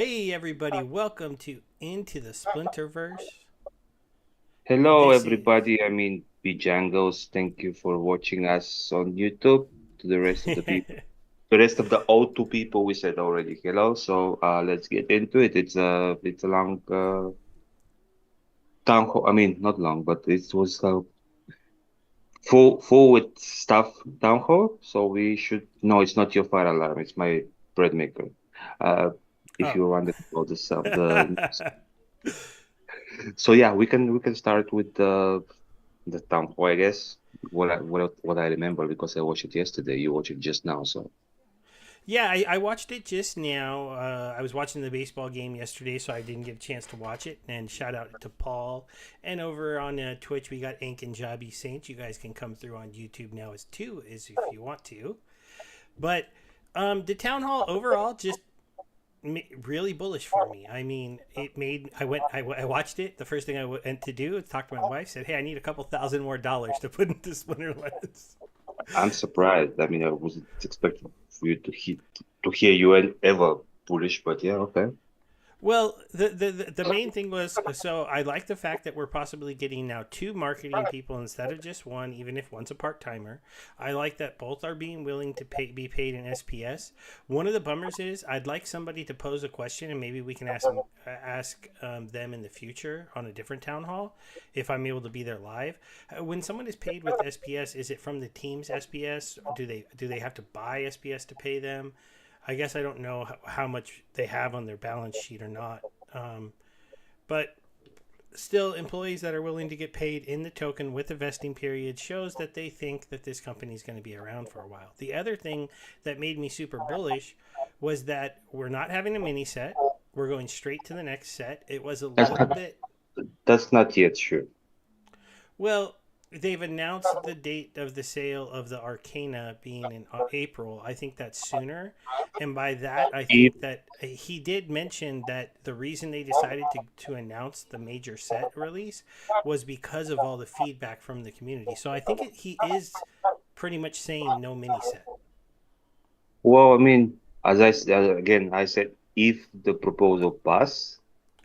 Hey everybody, welcome to Into the Splinterverse. Hello, This is everybody. Bijangos. Thank you for watching us on YouTube. To the rest of the people, the rest of the O2 people, we said already hello. So let's get into it. It's a long town hall. I mean, not long, but it was full with stuff town hall. So we should. No, it's not your fire alarm. It's my bread maker. Uh, if oh. you wonder about the so yeah, we can start with the town hall, I guess. What I remember because I watched it yesterday. You watched it just now, so Yeah, I watched it just now. I was watching the baseball game yesterday, so I didn't get a chance to watch it. And shout out to Paul. And over on Twitch, we got Ink and Jobby Saint. You guys can come through on YouTube now as too, as if you want to. But the town hall overall just really bullish for me. I mean, it made I watched it. The first thing I went to do is talk to my wife. Said, "Hey, I need a couple thousand more dollars to put into Splinterlands." I'm surprised. I mean, I wasn't expecting for you to hear you ever bullish, but yeah, okay. Well, the main thing was so I like the fact that we're possibly getting now two marketing people instead of just one, even if one's a part timer. I like that both are being willing to be paid in SPS. One of the bummers is I'd like somebody to pose a question and maybe we can ask them in the future on a different town hall if I'm able to be there live. When someone is paid with SPS, is it from the team's SPS? Do they have to buy SPS to pay them? I guess I don't know how much they have on their balance sheet or not. But still, employees that are willing to get paid in the token with a vesting period shows that they think that this company is going to be around for a while. The other thing that made me super bullish was that we're not having a mini set. We're going straight to the next set. It was a That's little not bit that's not yet sure. Well, they've announced the date of the sale of the Arcana being in April. I think that's sooner. And by that, I If think that he did mention that the reason they decided to announce the major set release was because of all the feedback from the community. So I think he is pretty much saying no mini set. well, I mean, as I said again, I said if the proposal pass,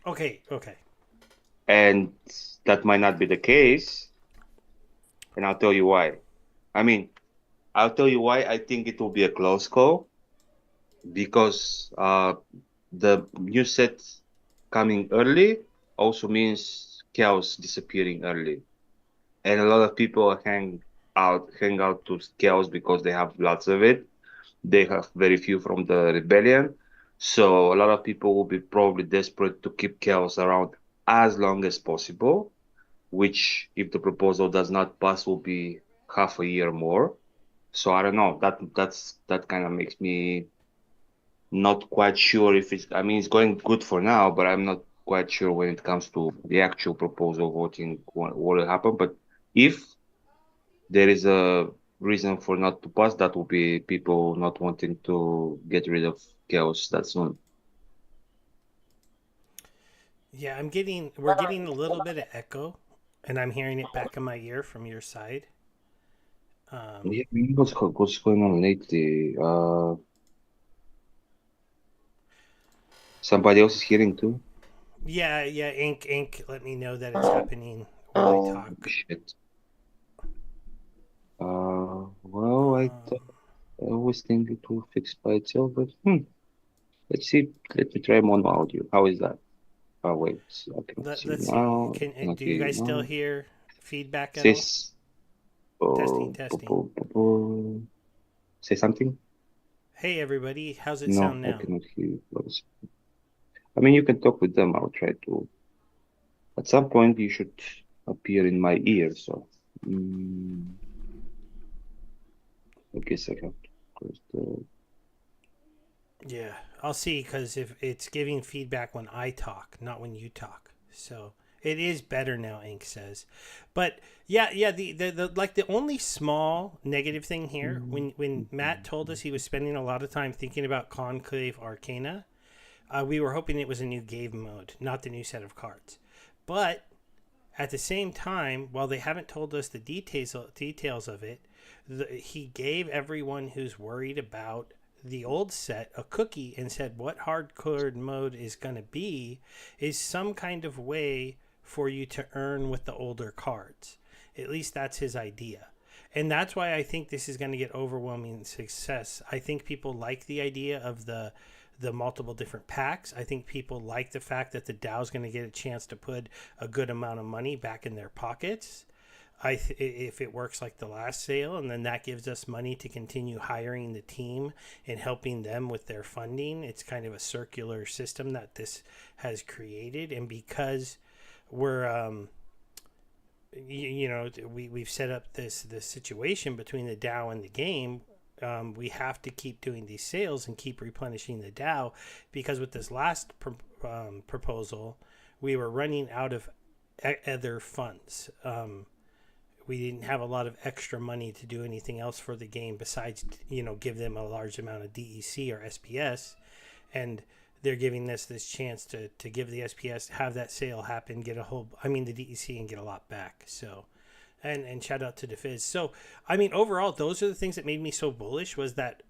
Okay, okay. and that might not be the case, and I'll tell you why. I mean, I'll tell you why I think it will be a close call because the new set coming early also means chaos disappearing early, and a lot of people hang out to chaos because they have lots of it. They have very few from the rebellion, so a lot of people will be probably desperate to keep chaos around as long as possible. Which, if the proposal does not pass, will be half a year more. So I don't know. That kind of makes me not quite sure if it's, I mean, it's going good for now, but I'm not quite sure when it comes to the actual proposal voting what will happen. But if there is a reason for not to pass, that will be people not wanting to get rid of chaos that soon. Yeah, we're getting a little bit of echo, and I'm hearing it back in my ear from your side. Um, Yeah, what's going on lately? Somebody else is hearing too. Yeah, yeah, ink. Let me know that it's happening while I Oh talk. shit. Well, Um, I always think it will fix by itself, but let's see. Let me try mono audio. How is that? Oh wait, I cannot see let's see. now. I cannot Do hear you you guys still now. hear feedback at all? Says, Testing, oh, testing. say something? Hey everybody, how's it No, sound I now? cannot hear you. I mean, you can talk with them. I'll try to. At some point, you should appear in my ear. So, mm, I guess I have to close the. Yeah, I'll see because if it's giving feedback when I talk, not when you talk. So it is better now, Ink says. But yeah, the like the only small negative thing here when Matt told us he was spending a lot of time thinking about Conclave Arcana, we were hoping it was a new game mode, not the new set of cards. But at the same time, while they haven't told us the details of it, he gave everyone who's worried about the old set a cookie and said what hardcore mode is going to be is some kind of way for you to earn with the older cards. At least that's his idea. And that's why I think this is going to get overwhelming success. I think people like the idea of the multiple different packs. I think people like the fact that the DAO is going to get a chance to put a good amount of money back in their pockets. If it works like the last sale, and then that gives us money to continue hiring the team and helping them with their funding. It's kind of a circular system that this has created. And because we're we've set up this situation between the DAO and the game. We have to keep doing these sales and keep replenishing the DAO, because with this last proposal, we were running out of other funds. We didn't have a lot of extra money to do anything else for the game besides, give them a large amount of DEC or SPS, and they're giving us this chance to give the SPS, have that sale happen, get the DEC, and get a lot back. So, and shout out to DeFizz. So, overall, those are the things that made me so bullish. Was that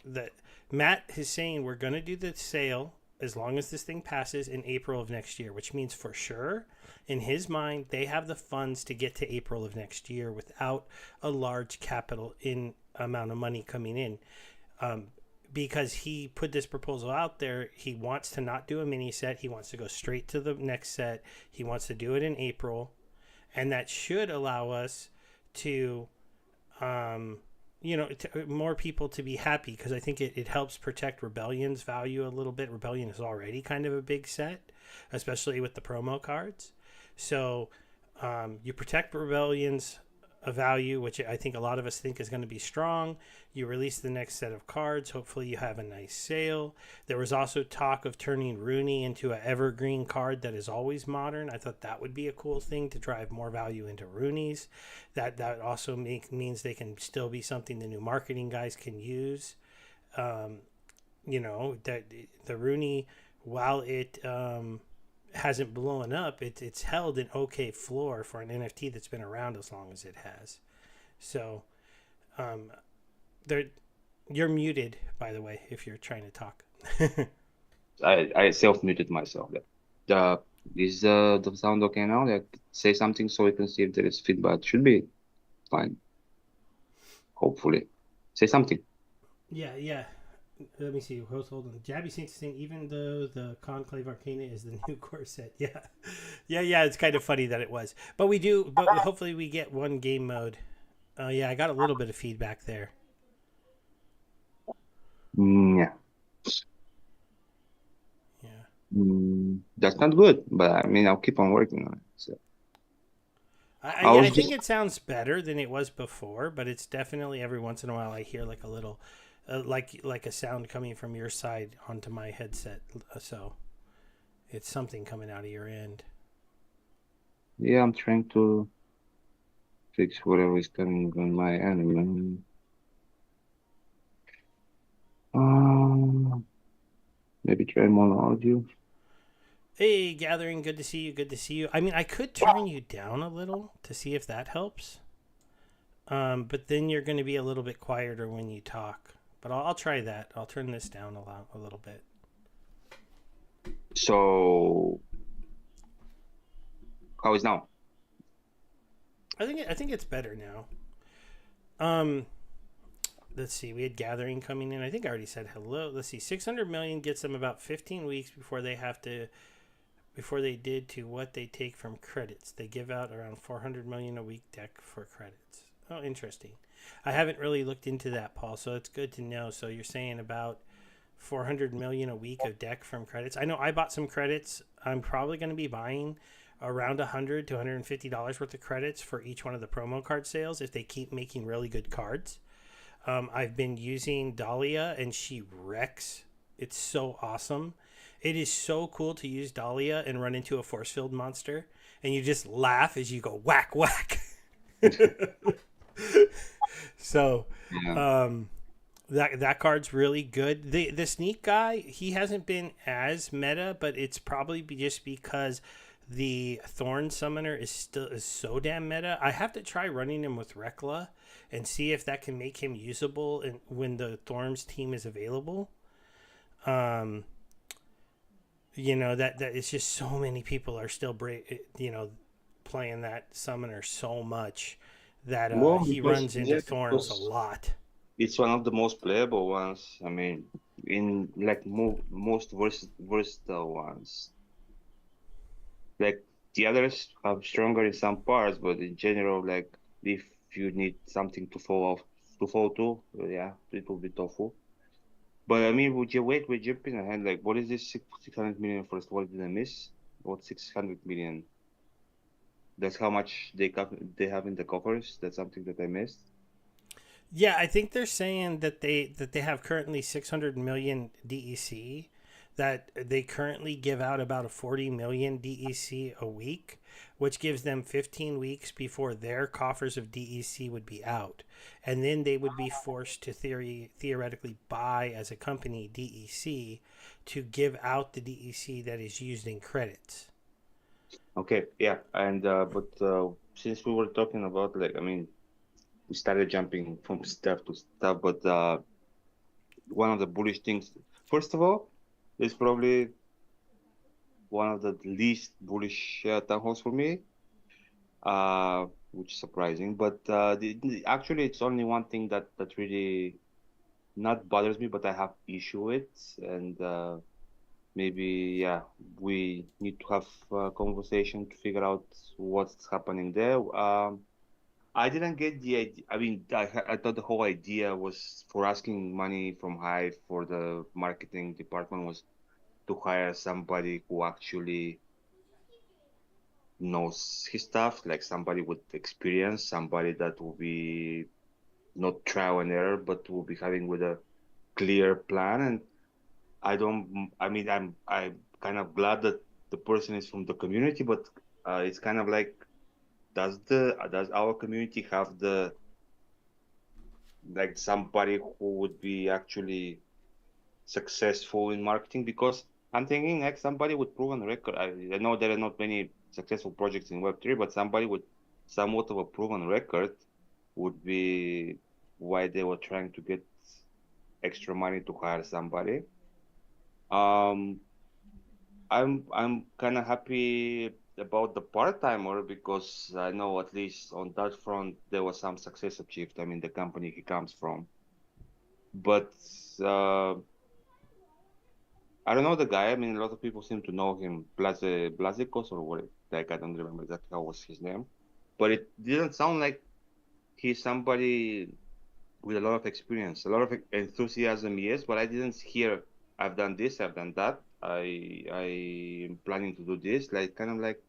that Matt is saying we're going to do the sale as long as this thing passes in April of next year, which means for sure, in his mind, they have the funds to get to April of next year without a large capital in amount of money coming in. Because he put this proposal out there, he wants to not do a mini set. He wants to go straight to the next set. He wants to do it in April. And that should allow us to, more people to be happy, because I think it helps protect Rebellion's value a little bit. Rebellion is already kind of a big set, especially with the promo cards. So you protect Rebellion's value, which I think a lot of us think is going to be strong. You release the next set of cards. Hopefully you have a nice sale. There was also talk of turning Rooney into an evergreen card that is always modern. I thought that would be a cool thing to drive more value into Rooney's. That also means they can still be something the new marketing guys can use. That the Rooney, while it hasn't blown up, it's held an okay floor for an NFT that's been around as long as it has. So you're muted, by the way, if you're trying to talk. I self-muted myself. Is the sound okay now? Say something so we can see if there is feedback. Should be fine. Hopefully. Say something. Yeah. Let me see. Hold on. Jabby Saints saying, even though the Conclave Arcana is the new core set. Yeah. It's kind of funny that it was. But hopefully we get one game mode. Yeah, I got a little bit of feedback there. Yeah. That's not good, but I'll keep on working on it. So. I think it sounds better than it was before, but it's definitely every once in a while I hear like a little, like a sound coming from your side onto my headset. So it's something coming out of your end. Yeah, I'm trying to fix whatever is coming on my end. Maybe try mono audio. Hey, Gathering, good to see you. I could turn you down a little to see if that helps. But then you're going to be a little bit quieter when you talk. But I'll try that. I'll turn this down a little bit. So, how is now? I think it's better now. Let's see. We had Gathering coming in. I think I already said hello. Let's see. 600 million gets them about 15 weeks before they did to what they take from credits. They give out around 400 million a week deck for credits. Oh, interesting. I haven't really looked into that, Paul, so it's good to know. So you're saying about 400 million a week of deck from credits. I know I bought some credits. I'm probably going to be buying around $100 to $150 worth of credits for each one of the promo card sales if they keep making really good cards. I've been using Dahlia, and she wrecks. It's so awesome. It is so cool to use Dahlia and run into a force field monster, and you just laugh as you go whack, whack. So, that card's really good. The sneak guy, he hasn't been as meta, but it's probably just because the Thorn Summoner is so damn meta. I have to try running him with Rekla and see if that can make him usable when the Thorns team is available. Um, that it's just so many people are still playing that summoner so much that Well, he because runs into yeah, Thorns a because lot. it's one of the most playable ones. I mean, in like most versatile ones. Like the others are stronger in some parts, but in general, like if you need something to fall to, yeah, it will be tofu. But I mean, would you wait? We're jumping ahead. Like, what is this 600 million first? What did I miss? What 600 million? That's how much they have in the coffers. That's something that I missed. Yeah, I think they're saying that they have currently 600 million DEC, that they currently give out about a 40 million DEC a week, which gives them 15 weeks before their coffers of DEC would be out. And then they would be forced to theoretically buy as a company DEC to give out the DEC that is used in credits. Okay, yeah, and since we were talking about like, I mean, we started jumping from stuff to stuff, but one of the bullish things, first of all, is probably one of the least bullish town halls for me, which is surprising. But actually, it's only one thing that really not bothers me, but I have issue with, and maybe yeah, we need to have a conversation to figure out what's happening there. I didn't get the idea. I mean, I thought the whole idea was for asking money from Hive for the marketing department was to hire somebody who actually knows his stuff, like somebody with experience, somebody that will be not trial and error, but will be having with a clear plan. And I mean, I'm kind of glad that the person is from the community, but it's kind of like, does our community have the like somebody who would be actually successful in marketing? Because I'm thinking like somebody with proven record. I know there are not many successful projects in Web3, but somebody with somewhat of a proven record would be why they were trying to get extra money to hire somebody. Um, I'm kind of happy about the part-timer because I know at least on that front there was some success achieved. I mean, the company he comes from, but uh, I don't know the guy. I mean, a lot of people seem to know him, Blazikos or what? Like I don't remember exactly how was his name, but it didn't sound like he's somebody with a lot of experience, a lot of enthusiasm. Yes, but I didn't hear. I've done this. I've done that. I am planning to do this. Like kind of like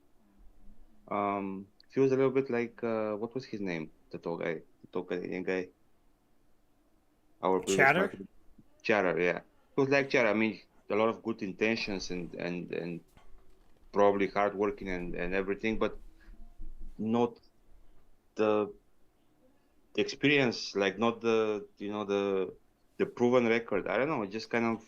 feels a little bit like what was his name? The tall guy, Indian guy, our previous Chatter? marketing Chatter. Yeah, it was like Chatter. I mean, a lot of good intentions and probably hardworking and everything, but not the experience, like not the the proven record. I don't know. It just kind of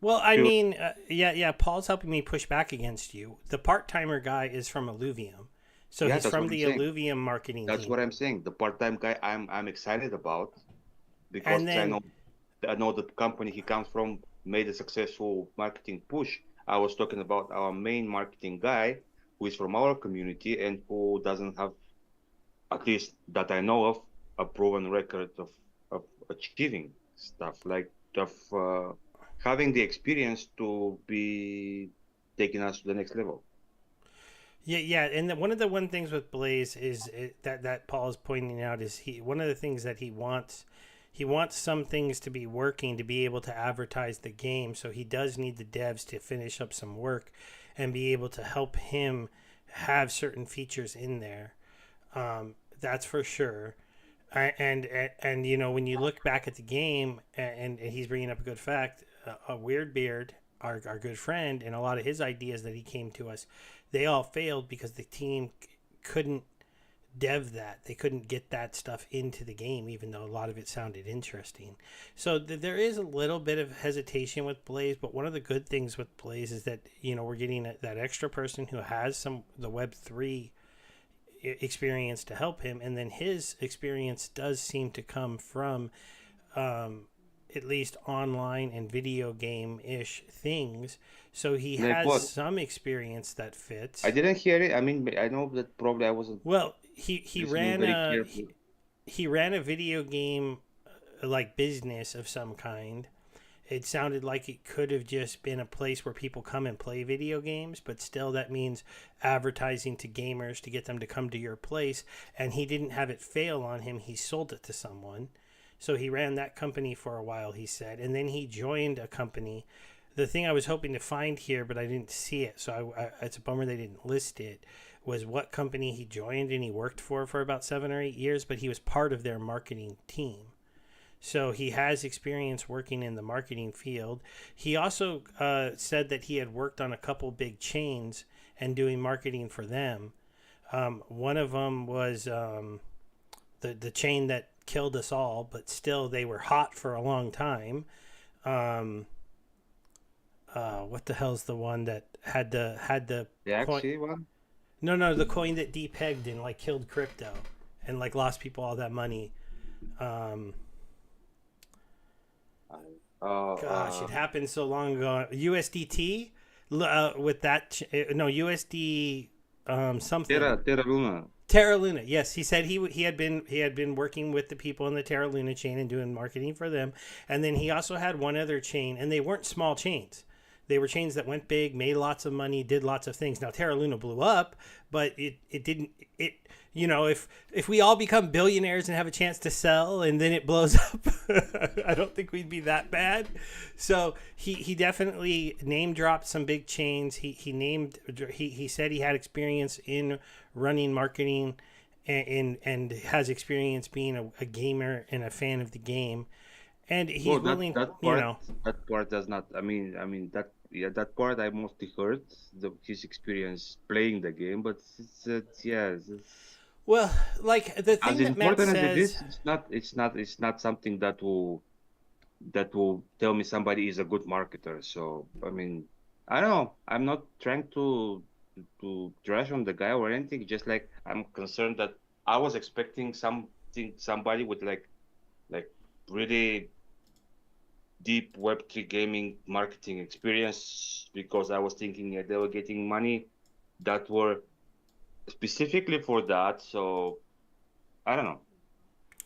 Well, I feel. mean, yeah. Paul's helping me push back against you. The part timer guy is from Illuvium, so Yeah, he's that's what from I'm the saying. Illuvium marketing That's team. what I'm saying. The part-time guy, I'm excited about because And then, I know the company he comes from made a successful marketing push. I was talking about our main marketing guy who is from our community and who doesn't have, at least that I know of, a proven record of achieving stuff like of having the experience to be taking us to the next level. yeah, and one of the one things with Blaze is that Paul is pointing out is one of the things that he wants some things to be working to be able to advertise the game. So he does need the devs to finish up some work and be able to help him have certain features in there. That's for sure. And when you look back at the game, and he's bringing up a good fact, a Weird Beard, our good friend, and a lot of his ideas that he came to us, they all failed because the team couldn't dev that. They couldn't get that stuff into the game, even though a lot of it sounded interesting. So there is a little bit of hesitation with Blaze, but one of the good things with Blaze is that we're getting that extra person who has the Web3 experience to help him, and then his experience does seem to come from at least online and video game ish things. So he Like has what? some experience that fits. I didn't hear it. I mean, I know that probably I wasn't Well, he listening ran very a carefully. he ran a video game like business of some kind. It sounded like it could have just been a place where people come and play video games, but still that means advertising to gamers to get them to come to your place. And he didn't have it fail on him. He sold it to someone. So he ran that company for a while, he said. And then he joined a company. The thing I was hoping to find here, but I didn't see it. So it's a bummer they didn't list it, was what company he joined and he worked for about 7 or 8 years, but he was part of their marketing team. So he has experience working in the marketing field. He also said that he had worked on a couple big chains and doing marketing for them. One of them was the chain that killed us all, but still they were hot for a long time. What the hell's the one that had the The coin? actually one? No, the coin that depegged and like killed crypto and like lost people all that money. Um, Uh, Gosh, uh, it happened so long ago. USDT with that no USD something. Terra Luna. Terra Luna. Yes, he said he had been working with the people in the Terra Luna chain and doing marketing for them. And then he also had one other chain, and they weren't small chains. They were chains that went big, made lots of money, did lots of things. Now Terra Luna blew up, but it didn't it if we all become billionaires and have a chance to sell and then it blows up, I don't think we'd be that bad. So he definitely name dropped some big chains. He said he had experience in running marketing and has experience being a gamer and a fan of the game. And he's Well, willing, that part does not. I mean that yeah, that part I mostly heard his experience playing the game, but well, like the as thing that Matt important as it says. is, it's not something that will tell me somebody is a good marketer. So I mean, I don't know. I'm not trying to trash on the guy or anything. Just like I'm concerned that I was expecting somebody with like really deep Web3 gaming marketing experience because I was thinking they were getting money that were specifically for that. So I don't know.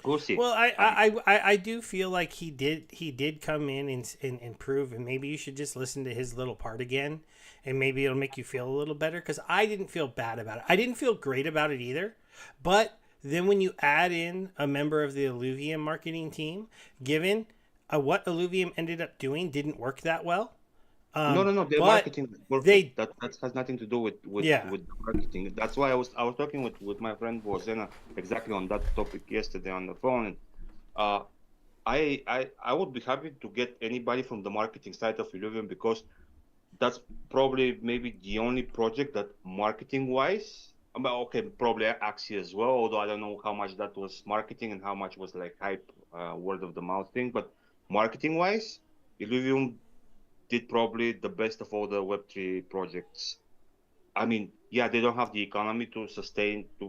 We'll see. Well, I mean, I do feel like he did come in and improve, and maybe you should just listen to his little part again, and maybe it'll make you feel a little better. Because I didn't feel bad about it. I didn't feel great about it either, but then when you add in a member of the Illuvium marketing team, given what Illuvium ended up doing didn't work that well, no. Their but marketing is perfect. they That has nothing to do with yeah. with the marketing. That's why I was talking with my friend Bozena exactly on that topic yesterday on the phone. And, uh, I would be happy to get anybody from the marketing side of Illuvium because that's probably maybe the only project that marketing wise, okay, probably Axie as well, although I don't know how much that was marketing and how much was like hype, word of the mouth thing. But marketing wise, Illuvium did probably the best of all the Web3 projects. I mean, yeah, they don't have the economy to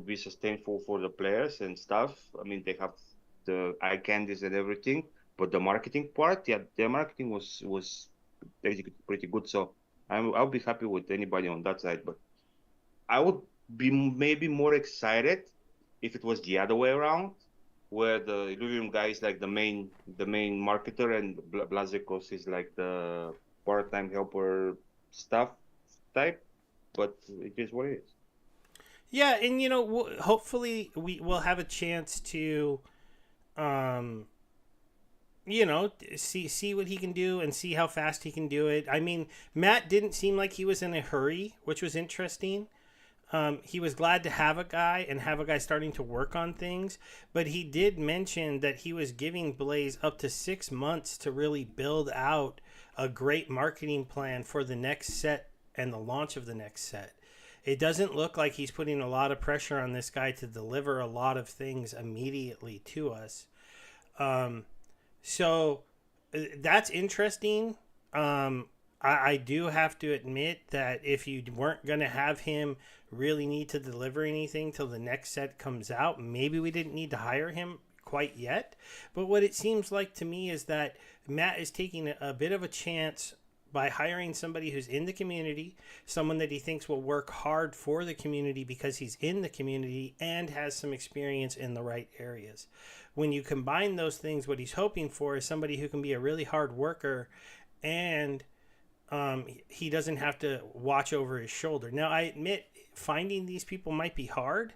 be sustainable for the players and stuff. I mean, they have the eye candies and everything, but the marketing part, yeah, their marketing was pretty good. So I'll be happy with anybody on that side. But I would be maybe more excited if it was the other way around, where the Illuvium guy is like the main marketer and Blazekos is like the part-time helper stuff type. But it is what it is. Yeah, and hopefully we will have a chance to, um, see what he can do and see how fast he can do it. I mean, Matt didn't seem like he was in a hurry, which was interesting. He was glad to have a guy and have a guy starting to work on things, but he did mention that he was giving Blaze up to 6 months to really build out a great marketing plan for the next set and the launch of the next set. it doesn't look like he's putting a lot of pressure on this guy to deliver a lot of things immediately to us. Um, so that's interesting. I do have to admit that if you weren't going to have him really need to deliver anything till the next set comes out, maybe we didn't need to hire him quite yet. But what it seems like to me is that Matt is taking a bit of a chance by hiring somebody who's in the community, someone that he thinks will work hard for the community because he's in the community and has some experience in the right areas. When you combine those things, what he's hoping for is somebody who can be a really hard worker and he doesn't have to watch over his shoulder. Now, I admit finding these people might be hard,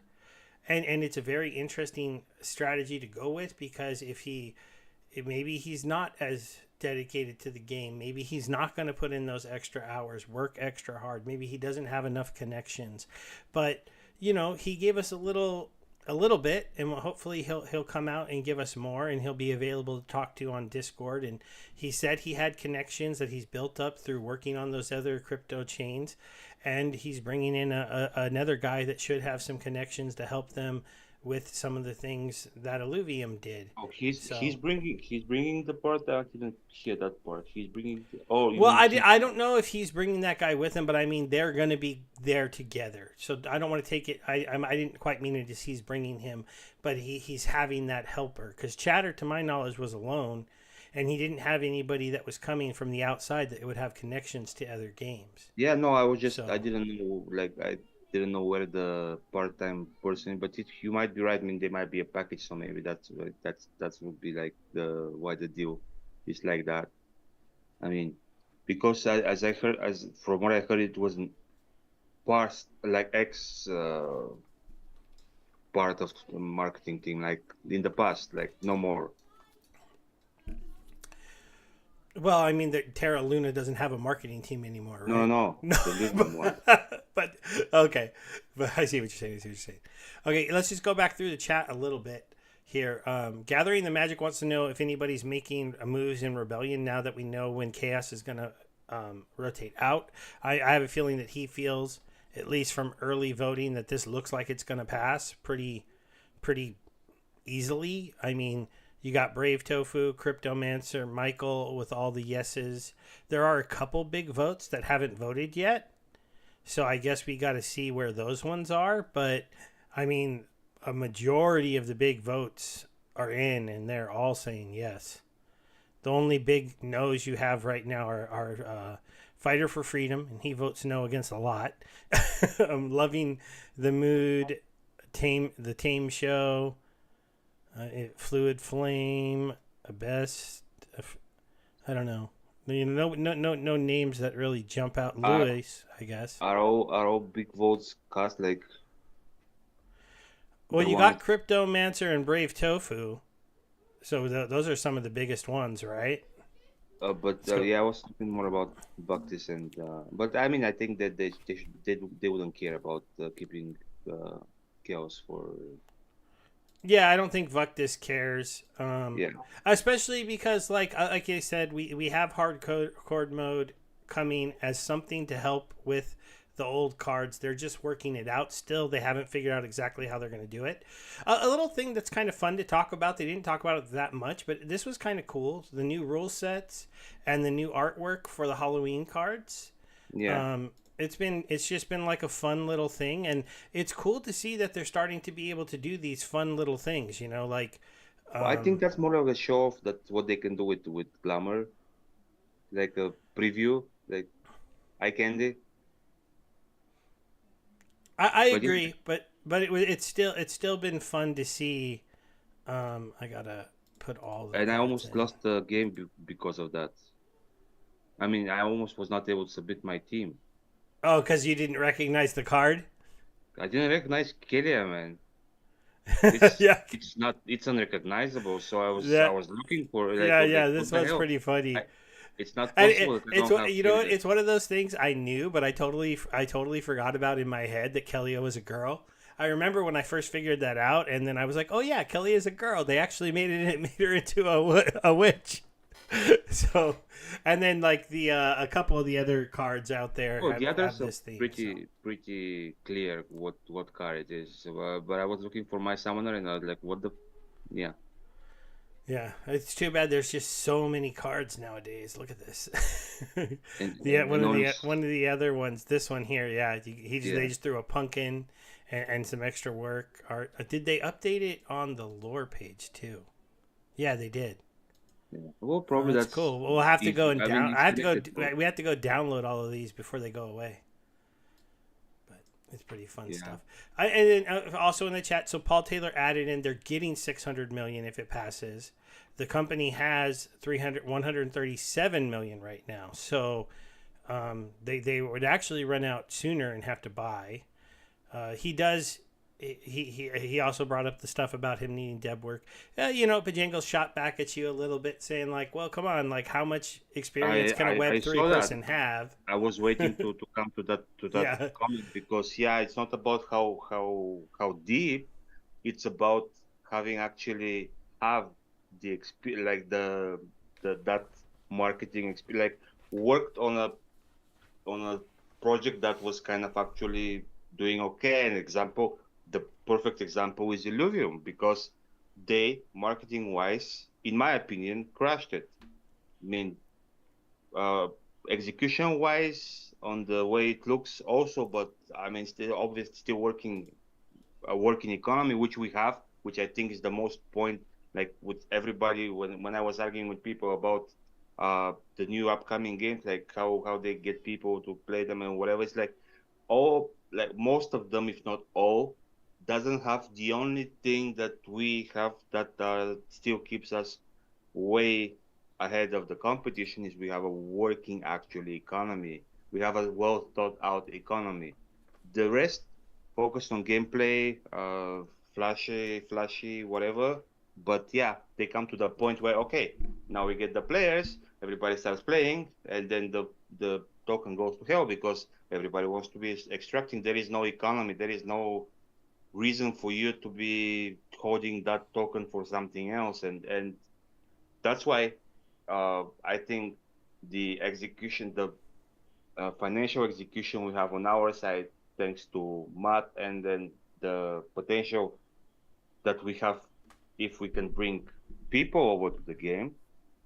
and it's a very interesting strategy to go with because maybe he's not as dedicated to the game. Maybe he's not going to put in those extra hours, work extra hard. Maybe he doesn't have enough connections. But, he gave us a little bit, and hopefully he'll come out and give us more, and he'll be available to talk to on Discord. And he said he had connections that he's built up through working on those other crypto chains, and he's bringing in another guy that should have some connections to help them with some of the things that Illuvium did. Oh, he's bringing the part that I didn't hear that part. He's bringing. I don't know if he's bringing that guy with him, but I mean they're going to be there together. So I don't want to take it. I didn't quite mean it as he's bringing him, but he's having that helper because Chatter, to my knowledge, was alone, and he didn't have anybody that was coming from the outside that would have connections to other games. Yeah, no, I was just I didn't know I didn't know where the part-time person, but you might be right. I mean, there might be a package, so maybe that's would be like why the deal is like that. I mean, because as I heard, as from what I heard, it wasn't part like part of the marketing team, like in the past, like no more. Well, I mean, Terra Luna doesn't have a marketing team anymore, right? No. But okay, but I see what you're saying. Okay, let's just go back through the chat a little bit here. Gathering the Magic wants to know if anybody's making moves in Rebellion now that we know when Chaos is going to rotate out. I have a feeling that he feels, at least from early voting, that this looks like it's going to pass pretty easily. I mean, you got Brave Tofu, Cryptomancer, Michael with all the yeses. There are a couple big votes that haven't voted yet. So I guess we got to see where those ones are. But, I mean, a majority of the big votes are in, and they're all saying yes. The only big no's you have right now are Fighter for Freedom, and he votes no against a lot. I'm loving the mood, the Tame Show. Fluid Flame, best. I don't know. No names that really jump out. Lewis, I guess. Are all big votes cast like? Well, you got Cryptomancer and Brave Tofu, so those are some of the biggest ones, right? Yeah, I was thinking more about Bactis and. But I mean, I think that they wouldn't care about keeping Chaos for. Yeah, I don't think Vuctus cares. Yeah. Especially because, like I said, we have hardcore mode coming as something to help with the old cards. They're just working it out still. They haven't figured out exactly how they're going to do it. A little thing that's kind of fun to talk about. They didn't talk about it that much, but this was kind of cool. The new rule sets and the new artwork for the Halloween cards. Yeah. It's just been like a fun little thing, and it's cool to see that they're starting to be able to do these fun little things, like I think that's more of a show of that what they can do with Glamour, like a preview, like eye candy. I agree, but it's still been fun to see. I gotta put all the. And I almost lost the game because of that. I mean, I almost was not able to submit my team. Oh, because you didn't recognize the card? I didn't recognize Kelia, man. Yeah. It's unrecognizable. So I was looking for like, this one's pretty funny. It's not possible. It's one of those things I knew, but I totally forgot about in my head that Kelia was a girl. I remember when I first figured that out, and then I was like, oh yeah, Kelly is a girl. They actually made her into a witch. So, and then like the a couple of the other cards out there Oh, the have others are this theme. So pretty clear what car it is. But I was looking for my summoner, and I was like, what the? Yeah, yeah, it's too bad. There's just so many cards nowadays. Look at this. and The and only one of the other ones. This one here. Yeah, they yeah. just threw a pumpkin and some extra work. Art. Did they update it on the lore page too? Yeah, they did. Yeah. Well, Oh, probably that's that's cool. We'll have to if go and I mean down. it's I have to go. limited, so We have to go download all of these before they go away. But it's pretty fun yeah. stuff. And then also in the chat, so Paul Taylor added in they're getting 600 million if it passes. The company has 137 million right now. So they would actually run out sooner and have to buy. He does. He also brought up the stuff about him needing dev work. Pajangles shot back at you a little bit, saying like, "Well, come on, like, how much experience can a I Web three saw that. person have?" I was waiting to come to that Yeah, comment because yeah, it's not about how deep. It's about having actually have the experience, like the that marketing experience, like worked on a project that was kind of actually doing okay. An example, the perfect example is Illuvium because they, marketing wise, in my opinion, crashed it. I mean, uh, execution wise, on the way it looks also, but I mean, still obviously still working a working economy, which we have, which I think is the most point. Like with everybody, when I was arguing with people about the new upcoming games, like how they get people to play them and whatever, it's like all like most of them, if not all, doesn't have the only thing that we have that still keeps us way ahead of the competition is we have a working actually economy. We have a well thought out economy. The rest focus on gameplay, flashy, whatever. But yeah, they come to the point where okay, now we get the players, everybody starts playing, and then the token goes to hell because everybody wants to be extracting. There is no economy. There is no reason for you to be holding that token for something else, and that's why I think the execution, the financial execution we have on our side, thanks to Matt, and then the potential that we have if we can bring people over to the game.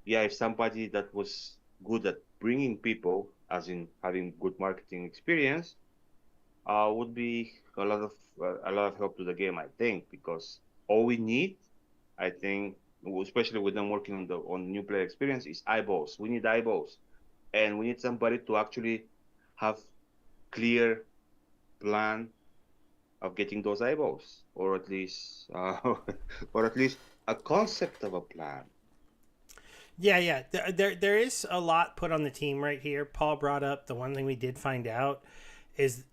Yeah, if somebody that was good at bringing people, as in having good marketing experience, would be a lot of help to the game, I think, because all we need, I think, especially with them working on new player experience, is eyeballs. We need eyeballs, and we need somebody to actually have clear plan of getting those eyeballs, or at least a concept of a plan. yeah. There is a lot put on the team right here. Paul brought up the one thing we did find out is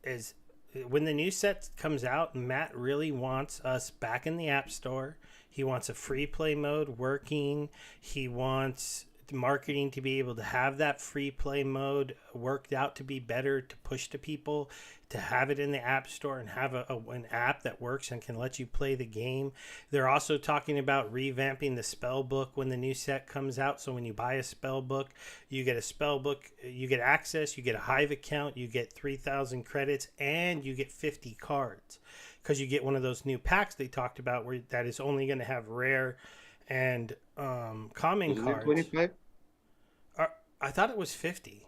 when the new set comes out, Matt really wants us back in the App Store. He wants a free play mode working. He wants marketing to be able to have that free play mode worked out to be better to push to people, to have it in the App Store and have an app that works and can let you play the game. They're also talking about revamping the spell book when the new set comes out. So when you buy a spell book, you get a spell book, you get access, you get a Hive account, you get 3,000 credits, and you get 50 cards because you get one of those new packs they talked about where that is only going to have rare and common Isn't it cards. 25? I thought it was 50.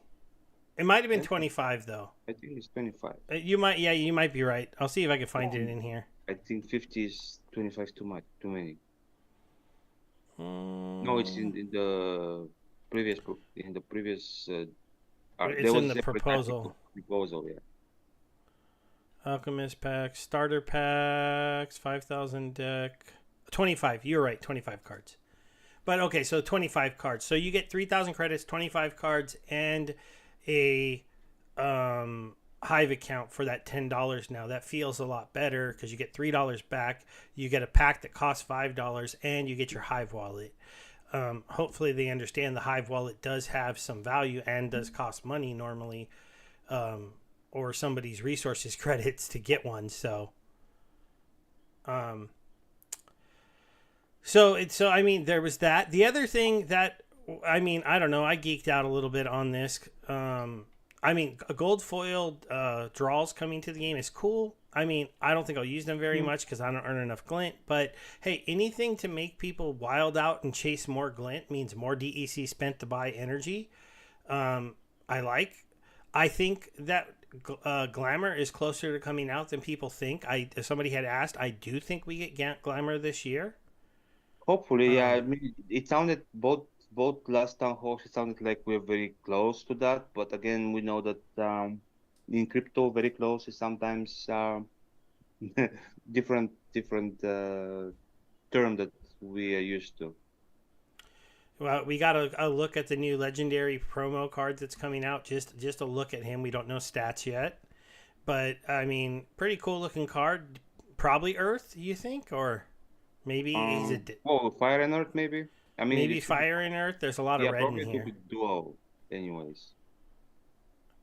It might have been Yeah, 25 though. I think it's 25. You might be right. I'll see if I can find Oh, it in here. I think 50 is 25 too much, too many. No, it's Mm, in the previous there it's was in a the separate proposal. article proposal. Yeah, Alchemist packs, starter packs, 5,000 deck, 25. You're right, 25 cards. But okay, so 25 cards. So you get 3,000 credits, 25 cards, and a Hive account for that $10 now. That feels a lot better because you get $3 back. You get a pack that costs $5, and you get your Hive wallet. Hopefully, they understand the Hive wallet does have some value and does cost money normally, or somebody's resources credits to get one. So I mean, there was that. The other thing that I mean, I don't know. I geeked out a little bit on this. I mean, a gold foiled draws coming to the game is cool. I mean, I don't think I'll use them very Hmm. much because I don't earn enough glint. But hey, anything to make people wild out and chase more glint means more DEC spent to buy energy. Um, I like. I think that Glamour is closer to coming out than people think. If somebody had asked, I do think we get Glamour this year. Hopefully, yeah. I Um, mean, it sounded both last town halls. It sounded like we're very close to that. But again, we know that in crypto, very close is sometimes different term that we are used to. Well, we got a look at the new legendary promo card that's coming out. Just a look at him. We don't know stats yet, but I mean, pretty cool looking card. Probably Earth, you think, or maybe Oh, Fire and Earth maybe. I mean, maybe it should be, Fire and Earth. There's a lot of yeah, red in probably it will here. be dual. Anyways,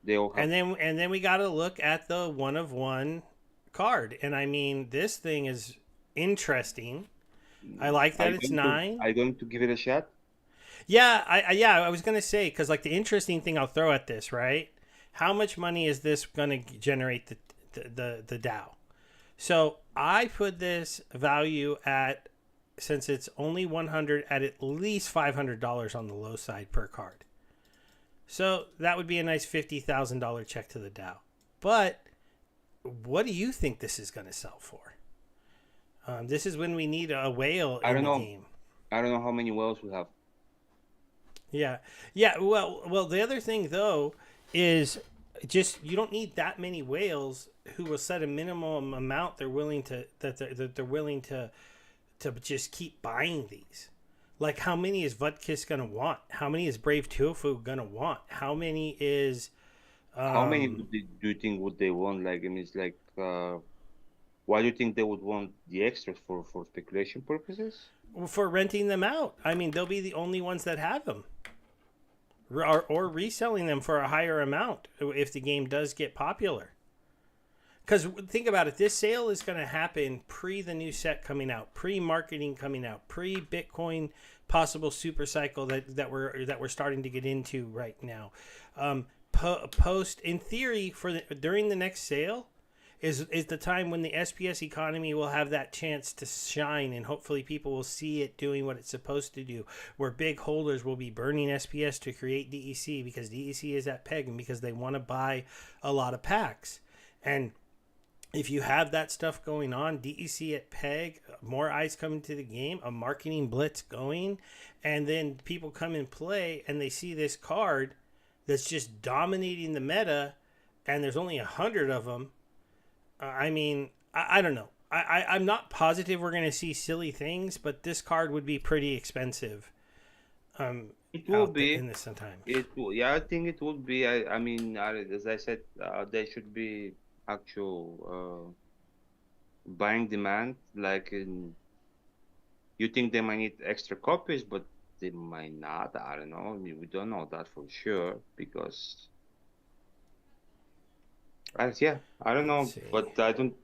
they all have. And then we got to look at the one of one card. And I mean, this thing is interesting. I like Are that you it's going to nine. are you going to give it a shot? Yeah, I was gonna say because like the interesting thing I'll throw at this, right? How much money is this gonna generate the Dow? So I put this value at, since it's only 100, at least $500 on the low side per card. So that would be a nice $50,000 check to the Dow. But what do you think this is going to sell for? This is when we need a whale I in don't the know. game. I don't know how many wells we have. Yeah, yeah. Well. The other thing though is just you don't need that many whales who will set a minimum amount they're willing to that they're willing to just keep buying these. Like how many is Vutkis gonna want? How many is Brave Tofu gonna want? How many is How many um do you think would they want? Like, I mean, it's like, why do you think they would want the extras for speculation purposes? for renting them out? I mean, they'll be the only ones that have them. Or reselling them for a higher amount if the game does get popular. Because think about it, this sale is going to happen pre the new set coming out, pre marketing coming out, pre Bitcoin possible super cycle that we're starting to get into right now. Post in theory during the next sale is the time when the SPS economy will have that chance to shine, and hopefully people will see it doing what it's supposed to do, where big holders will be burning SPS to create DEC because DEC is at peg and because they want to buy a lot of packs. And if you have that stuff going on, DEC at peg, more eyes coming to the game, a marketing blitz going, and then people come and play and they see this card that's just dominating the meta, and there's only 100 of them. I mean, I don't know. I'm not positive we're going to see silly things, but this card would be pretty expensive It will in be. this time. It will. Yeah, I think it would be. I mean, as I said, there should be actual buying demand. Like, you think they might need extra copies, but they might not. I don't know. I mean, we don't know that for sure because, yeah, I don't Let's know. see. But I don't.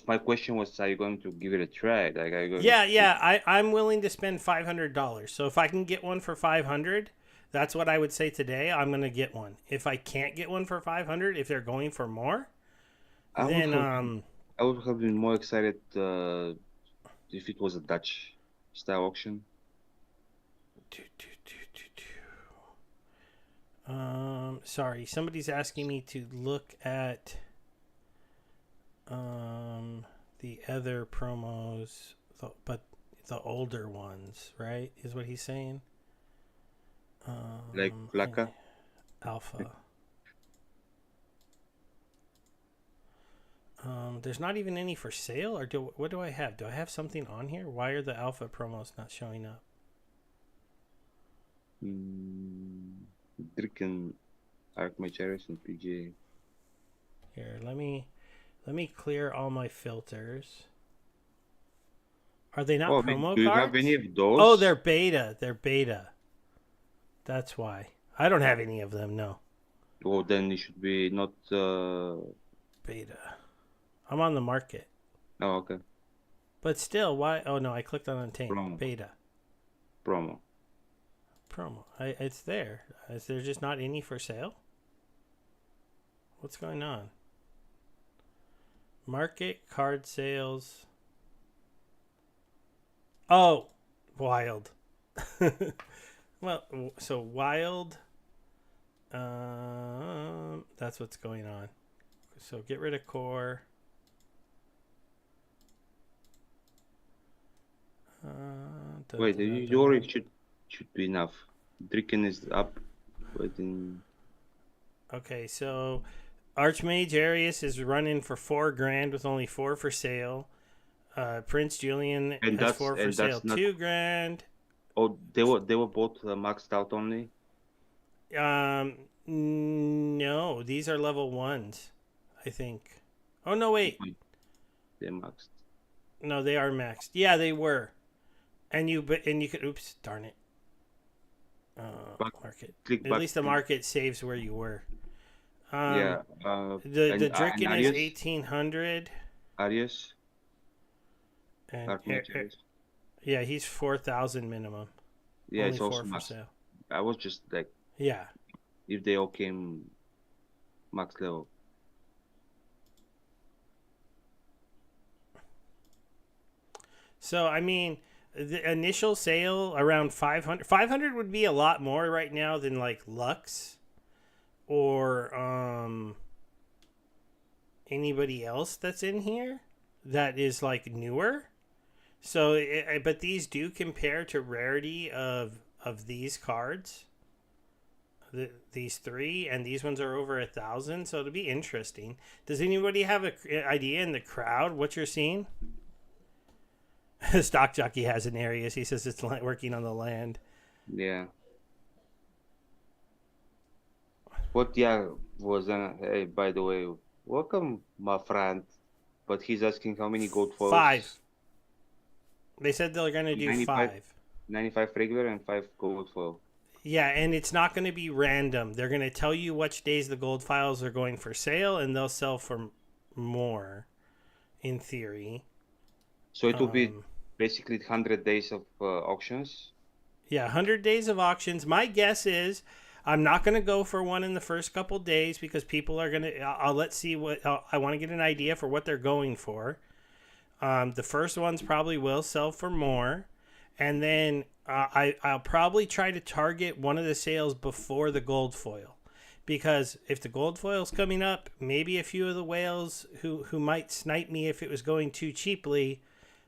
My question was, are you going to give it a try? Like, are you going Yeah, to? yeah. I'm willing to spend $500. So if I can get one for 500, that's what I would say today. I'm gonna get one. If I can't get one for 500, if they're going for more, I would then have. I would have been more excited if it was a Dutch style auction. do, do, do, do, sorry, somebody's asking me to look at the other promos, but the older ones, right? Is what he's saying. Like Flaka. Alpha. There's not even any for sale, or what do I have? Do I have something on here? Why are the alpha promos not showing up? Drikken, Archmageris and PJ. Here, let me clear all my filters. Are they not Oh, I mean, promo do you have any cards? of Oh, they're those? beta. They're beta. That's why. I don't have any of them. No, Oh, then it should be not. beta. I'm on the market. Oh, okay. But still, why? Oh no, I clicked on Untamed. Promo. Beta. Promo. promo. It's there. Is there just not any for sale? What's going on? Market card sales. Oh, wild. Well, so wild. That's what's going on. So get rid of core. Wait, you already should be enough. Drinking is up, but in Okay, so Archmage Arius is running for $4,000 with only 4 for sale. Prince Julian and has that's 4 for and sale, that's not. $2,000. Oh, they were both maxed out only. No, these are level 1s, I think. Oh no, wait. Wait, they're maxed. No, they are maxed. Yeah, they were. And you could, oops, darn it. Back, Market. click At back. least the market saves where you were. Yeah. The And Drickin is 1800, Arius, and Archmage Arius. yeah, he's 4,000 minimum. Yeah, Only it's also 4 for maxed. sale. I was just like, Yeah. if they all came max level. So I mean, the initial sale around 500. 500 would be a lot more right now than like Lux or anybody else that's in here that is like newer. So, but these do compare to rarity of these cards. These 3 and these ones are over 1,000. So it'll be interesting. Does anybody have an idea in the crowd what you're seeing? Stock Jockey has an Arius. He says it's working on the land. Yeah. What? Yeah, was hey, by the way, welcome, my friend. But he's asking how many gold foils? 5. They said they're going to do 95, 5. 95 regular and 5 gold foil. Yeah, and it's not going to be random. They're going to tell you which days the gold files are going for sale, and they'll sell for more, in theory. So it will be basically 100 days of auctions. Yeah, 100 days of auctions. My guess is I'm not going to go for one in the first couple days because people are going to. Let's see what. I want to get an idea for what they're going for. The first ones probably will sell for more. And then I'll probably try to target one of the sales before the gold foil. Because if the gold foil's coming up, maybe a few of the whales who might snipe me if it was going too cheaply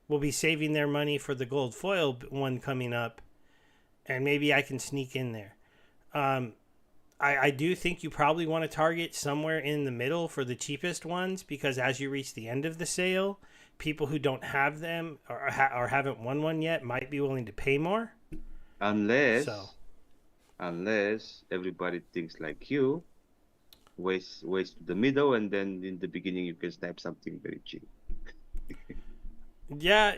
will be saving their money for the gold foil one coming up. And maybe I can sneak in there. I do think you probably want to target somewhere in the middle for the cheapest ones because as you reach the end of the sale, people who don't have them or haven't won one yet might be willing to pay more. Unless everybody thinks like you, waste to the middle, and then in the beginning you can snipe something very cheap. Yeah.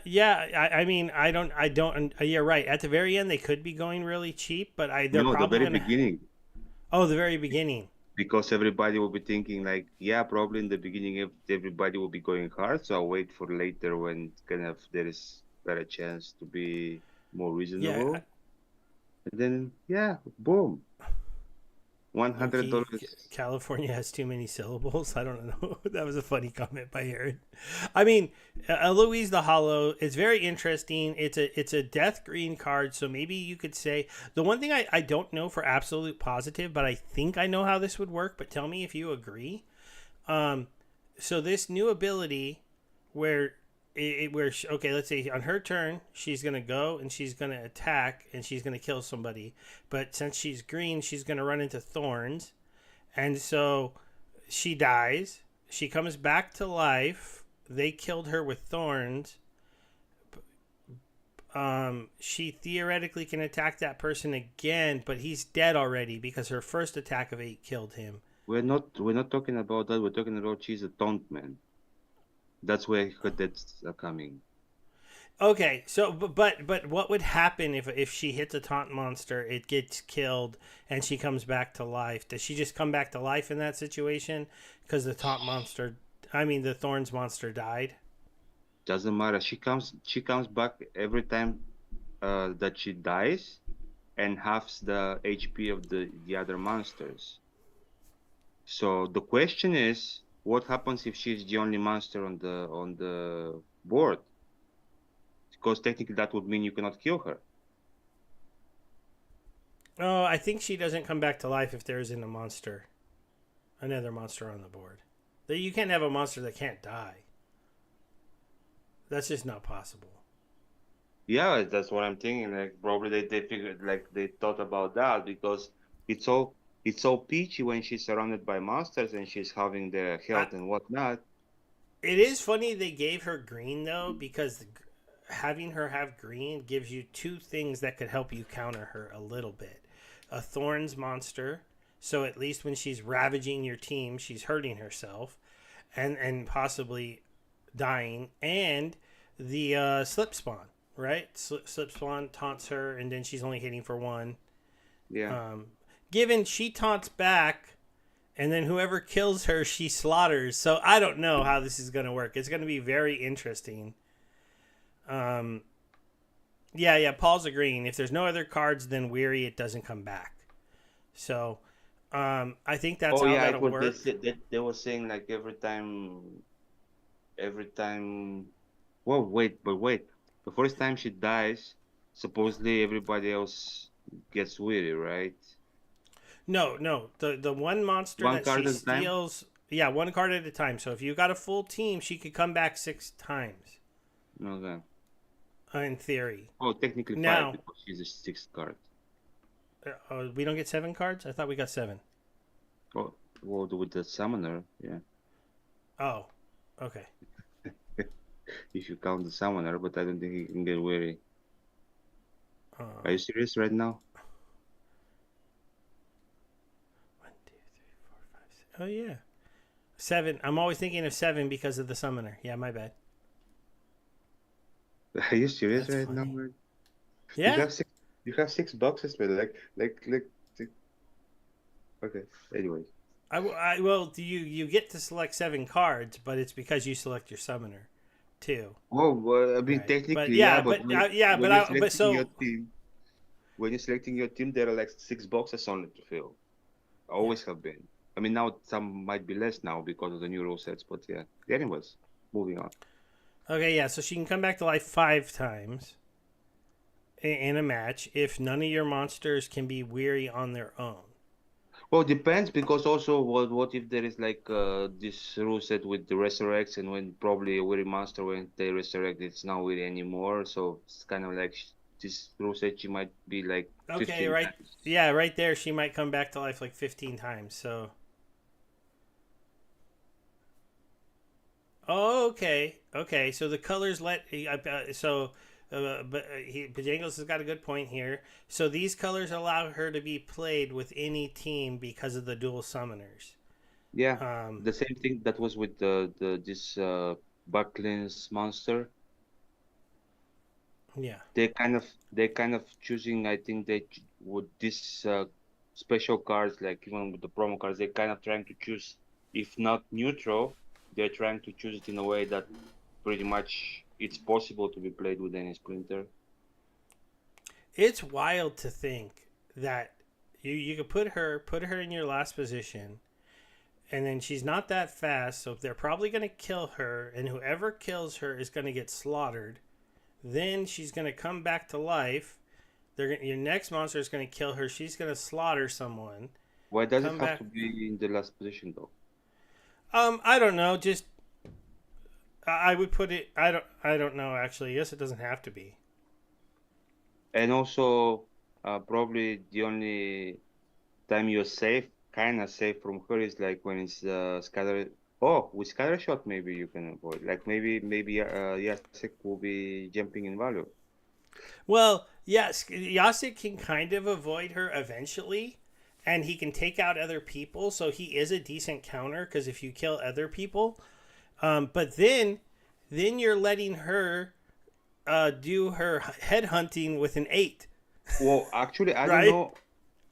I mean, I don't. You're right. At the very end, they could be going really cheap, but they're No, the probably very gonna. beginning. Oh, the very beginning. Because everybody will be thinking like, yeah, probably in the beginning if everybody will be going hard, so I'll wait for later when kind of there is better chance to be more reasonable. Yeah. And then yeah, boom. $100. California has too many syllables. I don't know. That was a funny comment by Aaron. I mean, Eloise the Hollow is very interesting. It's a death green card, so maybe you could say the one thing I don't know for absolute positive, but I think I know how this would work. But tell me if you agree. So this new ability where okay, let's say on her turn she's gonna go and she's gonna attack and she's gonna kill somebody, but since she's green she's gonna run into thorns, and so she dies. She comes back to life. They killed her with thorns. She theoretically can attack that person again, but he's dead already because her first attack of 8 killed him. We're not talking about that. We're talking about she's a taunt man. That's where her deaths are coming. Okay, so but what would happen if she hits a taunt monster, it gets killed, and she comes back to life? Does she just come back to life in that situation because the thorns monster died? Doesn't matter. She comes back every time that she dies, and halves the HP of the other monsters. So the question is, what happens if she's the only monster on the board? Because technically that would mean you cannot kill her. Oh, I think she doesn't come back to life if there isn't another monster on the board. You can't have a monster that can't die. That's just not possible. Yeah, that's what I'm thinking. Like probably they figured like they thought about that because it's so it's so peachy when she's surrounded by monsters and she's having their I, health and whatnot. it is funny they gave her green though, because having her have green gives you two things that could help you counter her a little bit. A thorns monster, so at least when she's ravaging your team, she's hurting herself, and possibly dying, and the slip spawn. Right, slip spawn taunts her, and then she's only hitting for one. Yeah. Um, Given she taunts back, and then whoever kills her, she slaughters. So I don't know how this is going to work. It's going to be very interesting. Um, yeah. Paul's agreeing. If there's no other cards, then Weary, it doesn't come back. So I think that's Oh how yeah, it that'll was work. they were saying like every time. Well, wait. The first time she dies, supposedly everybody else gets weary, right? No. The one monster One that she card at a time? steals, yeah, one card at a time. So if you got a full team, she could come back 6 times, Okay. in theory. Oh, technically five Now, because she's a sixth card. we don't get 7 cards. I thought we got 7. Oh, well, with the summoner, yeah. Oh, okay. If you count the summoner, but I don't think he can get weary. Are Um, you serious right now? 1, 2, 3, 4, 5, 6. Oh yeah, 7. I'm always thinking of 7 because of the summoner. Yeah, my bad. Are you serious That's right now, funny. man? You Yeah. have six. You have 6 boxes, man. Like. Okay. Anyway. Well, you get to select 7 cards, but it's because you select your summoner, too. Oh, well, I mean, Right. But technically, yeah, yeah, but when you're selecting your so team, when you're selecting your team, there are like 6 boxes only to fill. yeah. Always have been. I mean, now some might be less now because of the new rule sets, but yeah. Anyways, moving on. Okay, yeah. So she can come back to life 5 times in a match if none of your monsters can be weary on their own. Well, depends because also what if there is like this rule set with the resurrects and when probably a weary monster when they resurrect it's not weary anymore, so it's kind of like this rule set she might be like Okay, 15 right. times. Yeah, right there. She might come back to life like 15 times. So, oh, okay. So the colors but Bojangles has got a good point here. So these colors allow her to be played with any team because of the dual summoners. Yeah, Um, the same thing that was with the this Bucklin's monster. yeah. They kind of choosing. I think with this special cards, like even with the promo cards, they kind of trying to choose, if not neutral, they're trying to choose it in a way that pretty much it's possible to be played with any splinter. It's wild to think that you could put her in your last position, and then she's not that fast, so they're probably going to kill her, and whoever kills her is going to get slaughtered. Then she's going to come back to life. Your next monster is going to kill her. She's going to slaughter someone. Why does it Come have back. to be in the last position though? I don't know. Just I would put it. I don't know actually. Yes, it doesn't have to be. And also, probably the only time you're safe, kind of safe from her is like when it's scatter. Oh, with scatter shot, maybe you can avoid. Like maybe Jacek will be jumping in value. Well, yes, Yasik can kind of avoid her eventually, and he can take out other people. So he is a decent counter because if you kill other people, but then you're letting her do her head hunting with an 8, Well, actually, I don't right? know.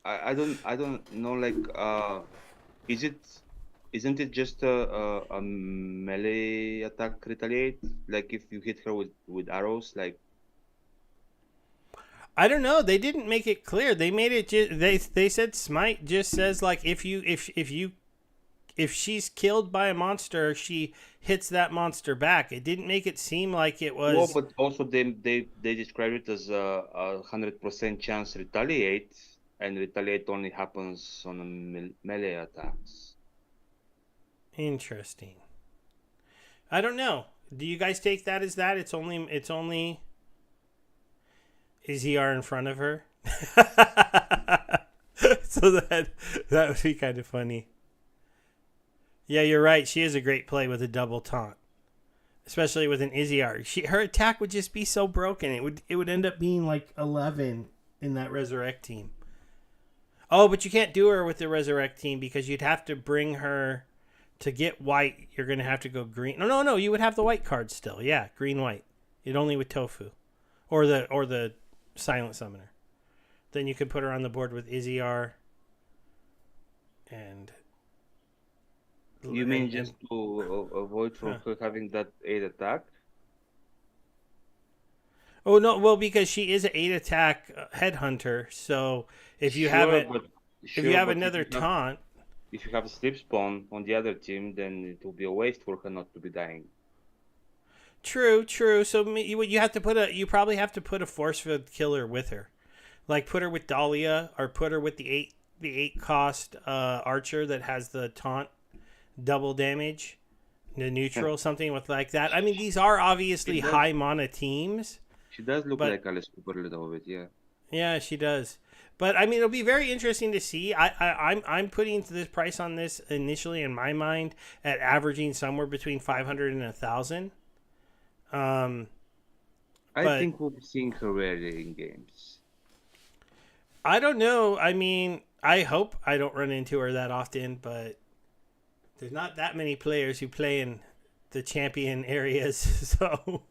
I don't know. Like, is it isn't it just a melee attack retaliate? Like if you hit her with arrows, like I don't know. They didn't make it clear. They made it. They said smite just says like if she's killed by a monster, she hits that monster back. It didn't make it seem like it Well, was. but also they describe it as a 100% chance retaliate, and retaliate only happens on a melee attacks. Interesting. I don't know. Do you guys take that as that? It's only Izzyr in front of her. So that would be kind of funny. Yeah, you're right. She is a great play with a double taunt, especially with an Izzyr. Her attack would just be so broken. It would end up being like 11 in that resurrect team. Oh, but you can't do her with the resurrect team because you'd have to bring her to get white. You're gonna have to go green. No. You would have the white card still. Yeah, green white. It only with tofu, or the silent summoner. Then you could put her on the board with Izzyr. And You mean just to avoid from her having that 8 attack? Oh no, well because she is an 8 attack headhunter. So if you have it, if you have another taunt, if you have a sleep spawn on the other team, then it will be a waste for her not to be dying. True. So you have to you probably have to put a force field killer with her, like put her with Dahlia or put her with the 8 cost archer that has the taunt double damage, the neutral, something with like that. I mean, these are obviously high mana teams. She does look like Alice Cooper a little bit, yeah. Yeah, she does. But I mean, it'll be very interesting to see. I'm putting this price on this initially in my mind at averaging somewhere between 500 and 1,000. I think we'll be seeing her rarely in games. I don't know. I mean, I hope I don't run into her that often, but there's not that many players who play in the champion areas, so.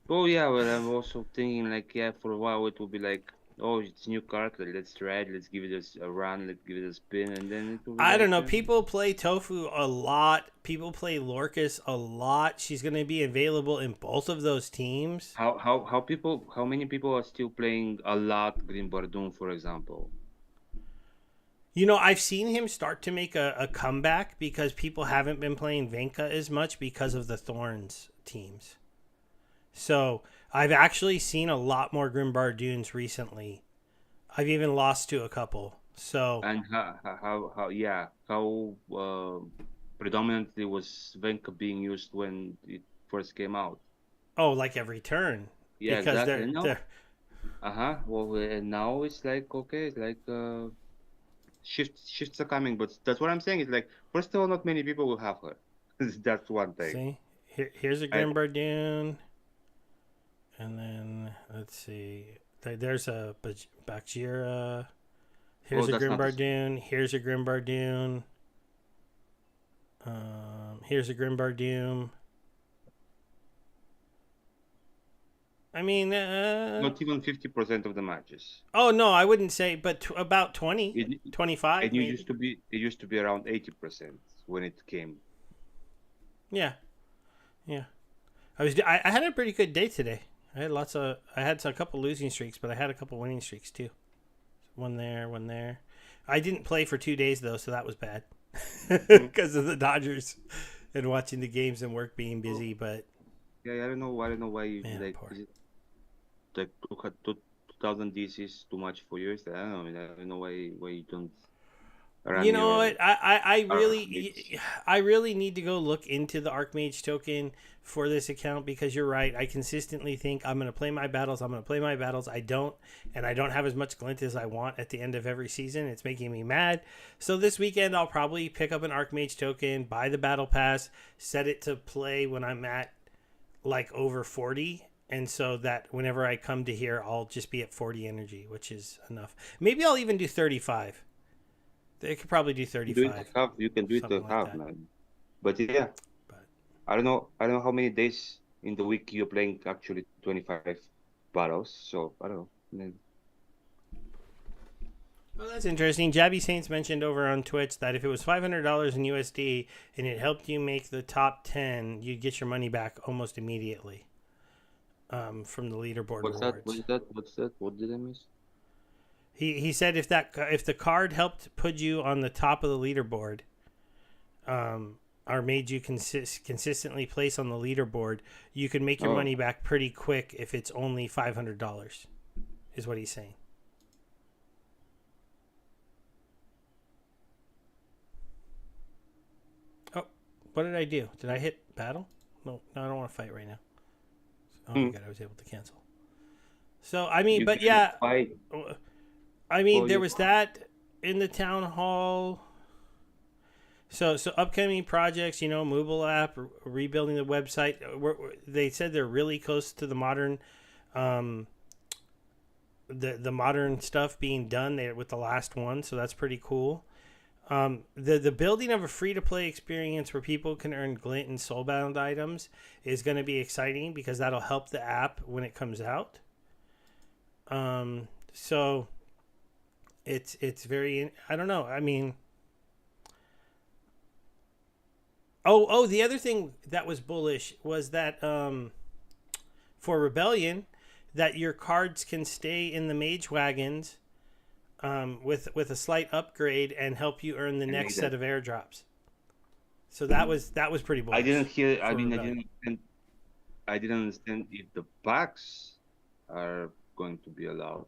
Oh yeah, but I'm also thinking like, yeah, for a while it will be like, oh, it's a new character, let's try it, let's give it a run, let's give it a spin, and then it will be I like, don't know. People play Tofu a lot. People play Lorcas a lot. She's going to be available in both of those teams. How many people are still playing a lot Green Bardoon, for example? You know, I've seen him start to make a comeback because people haven't been playing Venka as much because of the Thorns teams. So I've actually seen a lot more Grim Bardoons recently. I've even lost to a couple. So and how predominantly was Venka being used when it first came out? Oh, like every turn. Yeah, because exactly. they're Well, and now it's like okay, it's like shifts are coming, but that's what I'm saying. It's like first of all, not many people will have her. That's one thing. See, here's a Grim Bardoon, and then let's see. There's a Bakjira. Here's a Grim Bardoon. Here's a Grim Bardoon. Here's a Grim Bardoon. I mean, not even 50% of the matches. Oh no, I wouldn't say, but about 20, 25. It used to be around 80% when it came. Yeah. I had a pretty good day today. I had a couple losing streaks, but I had a couple winning streaks too. One there. I didn't play for 2 days though, so that was bad because of the Dodgers and watching the games and work being busy. But yeah, I don't know why you like. Is it like 2,000 DCs too much for you? I don't know why you don't. You know what? I really need to go look into the Archmage token for this account because you're right. I consistently think I'm going to play my battles. I don't have as much glint as I want at the end of every season. It's making me mad. So this weekend I'll probably pick up an Archmage token, buy the battle pass, set it to play when I'm at like over 40. And so that whenever I come to here, I'll just be at 40 energy, which is enough. Maybe I'll even do 35. They could probably do 35. You can do it to half, man. But yeah, I don't know how many days in the week you're playing actually 25 battles. So I don't know. Well, that's interesting. Jabby Saints mentioned over on Twitch that if it was $500 in USD and it helped you make the top 10, you'd get your money back almost immediately from the leaderboard rewards. What's that? What did I miss? He said if the card helped put you on the top of the leaderboard, or made you consistently place on the leaderboard, you can make your Oh, money back pretty quick if it's only $500. Is what he's saying. Oh, what did I do? Did I hit battle? No, I don't want to fight right now. Okay, hmm. good. I was able to cancel. So I mean, You but can yeah, fight I mean, for there your was card. that in the town hall. So upcoming projects, mobile app, rebuilding the website. They said they're really close to the modern, um, the modern stuff being done there with the last one. So that's pretty cool. The building of a free to play experience where people can earn glint and soulbound items is going to be exciting because that'll help the app when it comes out. So it's very, I don't know. I mean, the other thing that was bullish was that for Rebellion, that your cards can stay in the mage wagons with a slight upgrade and help you earn the I next made set that. of airdrops. So that was pretty I didn't bullish hear. I for mean, Rebellion. I didn't understand if the packs are going to be allowed.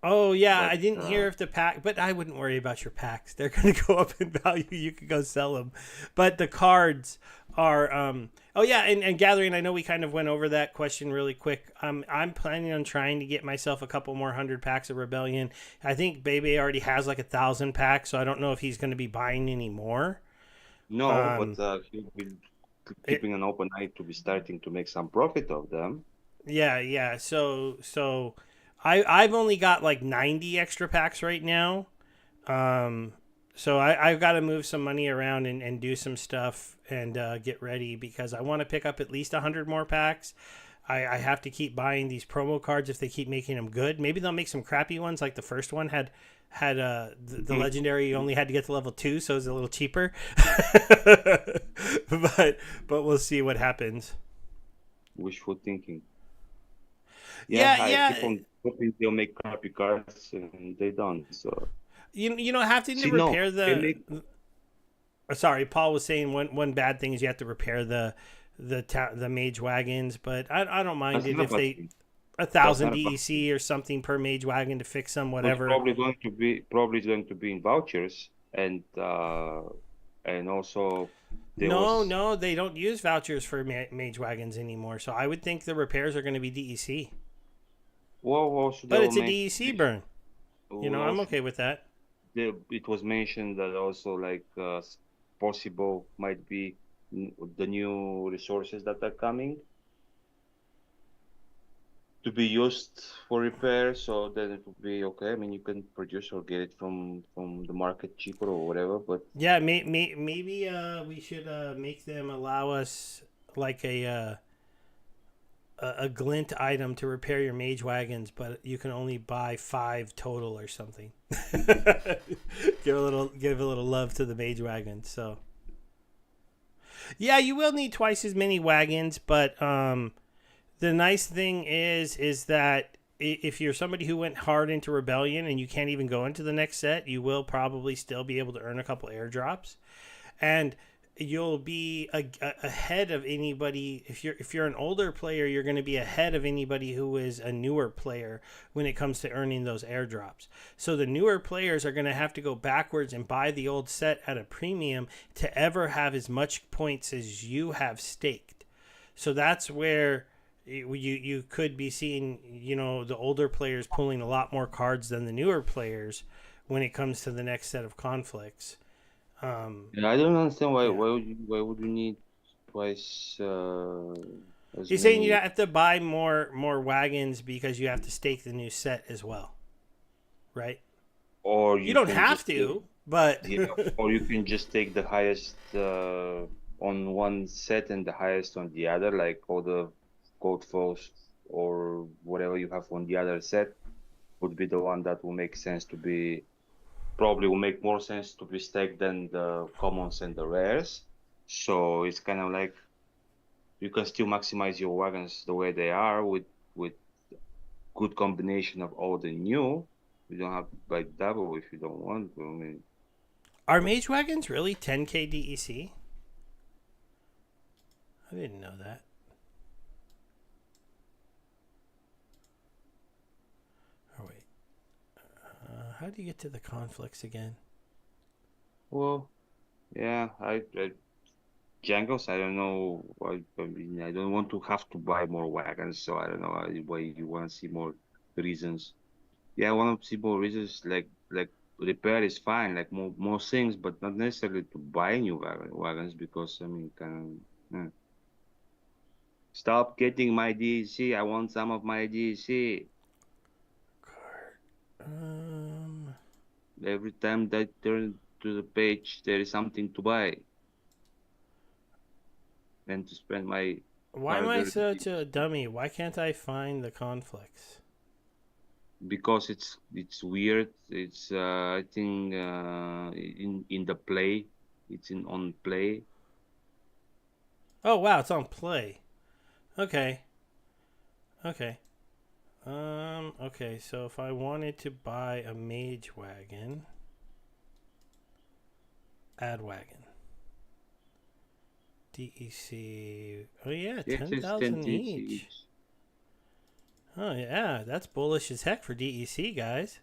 Oh yeah, I But didn't hear if the pack, but I wouldn't worry about your packs. They're going to go up in value. You could go sell them, but the cards are. Oh yeah, and gathering. I know we kind of went over that question really quick. I'm planning on trying to get myself a couple more hundred packs of Rebellion. I think Bebe already has like 1,000 packs, so I don't know if he's going to be buying any more. no, Um, but he will it, keeping an open eye to be starting to make some profit of them. yeah. So I've only got like 90 extra packs right now. Um, so I've got to move some money around and do some stuff and get ready because I want to pick up at least 100 more packs. I have to keep buying these promo cards if they keep making them good. Maybe they'll make some crappy ones like the first one had the legendary you only had to get to level 2, so it's a little cheaper. But we'll see what happens. Wishful thinking. Yeah, Yeah, I yeah. keep on hoping they'll make crappy cards and they don't. So Having to see, no, repair they the. make. Sorry, Paul was saying one bad thing is you have to repair the mage wagons, but I don't mind That's it not a if bad they thing. a That's thousand not a bad thing. DEC or something per mage wagon to fix them, But whatever. probably going to be in vouchers and also there No, was no, they don't use vouchers for mage wagons anymore. So I would think the repairs are going to be DEC, well also they but will it's a make DEC burn. I'm also okay with that. it was mentioned that also like possible might be the new resources that are coming to be used for repair, so then it would be okay. I mean, you can produce or get it from the market cheaper or whatever, but Yeah, maybe we should make them allow us like a glint item to repair your mage wagons, but you can only buy 5 total or something. Give a little love to the mage wagons. So yeah, you will need twice as many wagons, but the nice thing is that if you're somebody who went hard into rebellion and you can't even go into the next set, you will probably still be able to earn a couple airdrops, and you'll be ahead of anybody. If you're an older player, you're going to be ahead of anybody who is a newer player when it comes to earning those airdrops. So the newer players are going to have to go backwards and buy the old set at a premium to ever have as much points as you have staked. So that's where you could be seeing the older players pulling a lot more cards than the newer players when it comes to the next set of conflicts. um, yeah, I don't understand yeah. why would you need twice as He's saying you many. have to buy more wagons because you have to stake the new set as well, right? Or You you don't can have just to, but yeah, or you can just take the highest on one set and the highest on the other, like all the gold foes or whatever you have on the other set would be the one that will make sense to be probably will make more sense to be stacked than the commons and the rares. So it's kind of like you can still maximize your wagons the way they are with good combination of old and new. You don't have to buy double if you don't want to. I mean, Are mage wagons really 10k DEC? I didn't know that. Oh wait, how do you get to the conflicts again? well, yeah, I Jangles, I don't know. I mean, I don't want to have to buy more wagons, so I don't know why you want to see more reasons. Yeah, I want to see more reasons like repair is fine, like more things, but not necessarily to buy new wagons because I mean, stop getting my DEC. I want some of my DEC. Cart. Um, Every time that I turn to the page, there is something to buy and to spend my why am I hard-earned such a dummy? Why can't I find the conflicts? because it's weird. It's I think in the play, it's in on play. Oh wow, it's on play. Okay, okay. Okay. So if I wanted to buy a mage wagon, add wagon. DEC. Oh yeah, Yeah, it says 10 10,000 TC each. each. Oh yeah, that's bullish as heck for DEC guys.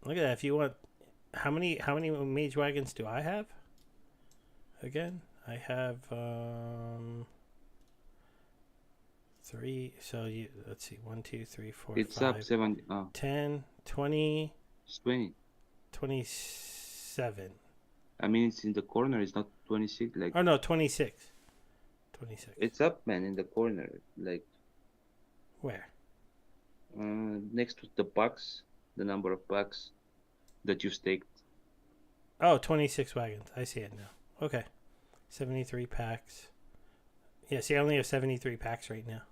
Look at that. If you want, how many mage wagons do I have? Again, I have three. So you let's see, 1, 2, 3, 4, It's up 5, 7. Oh, 10, 20, it's 20. 27. I mean, it's in the corner. It's not 26. Like Oh no, 26. 26. it's up, man, in the corner. Like Where? next to the bucks, the number of bucks that you staked. Oh, 26 wagons. I see it now. Okay. 73 packs. Yeah, see, I only have 73 packs right now.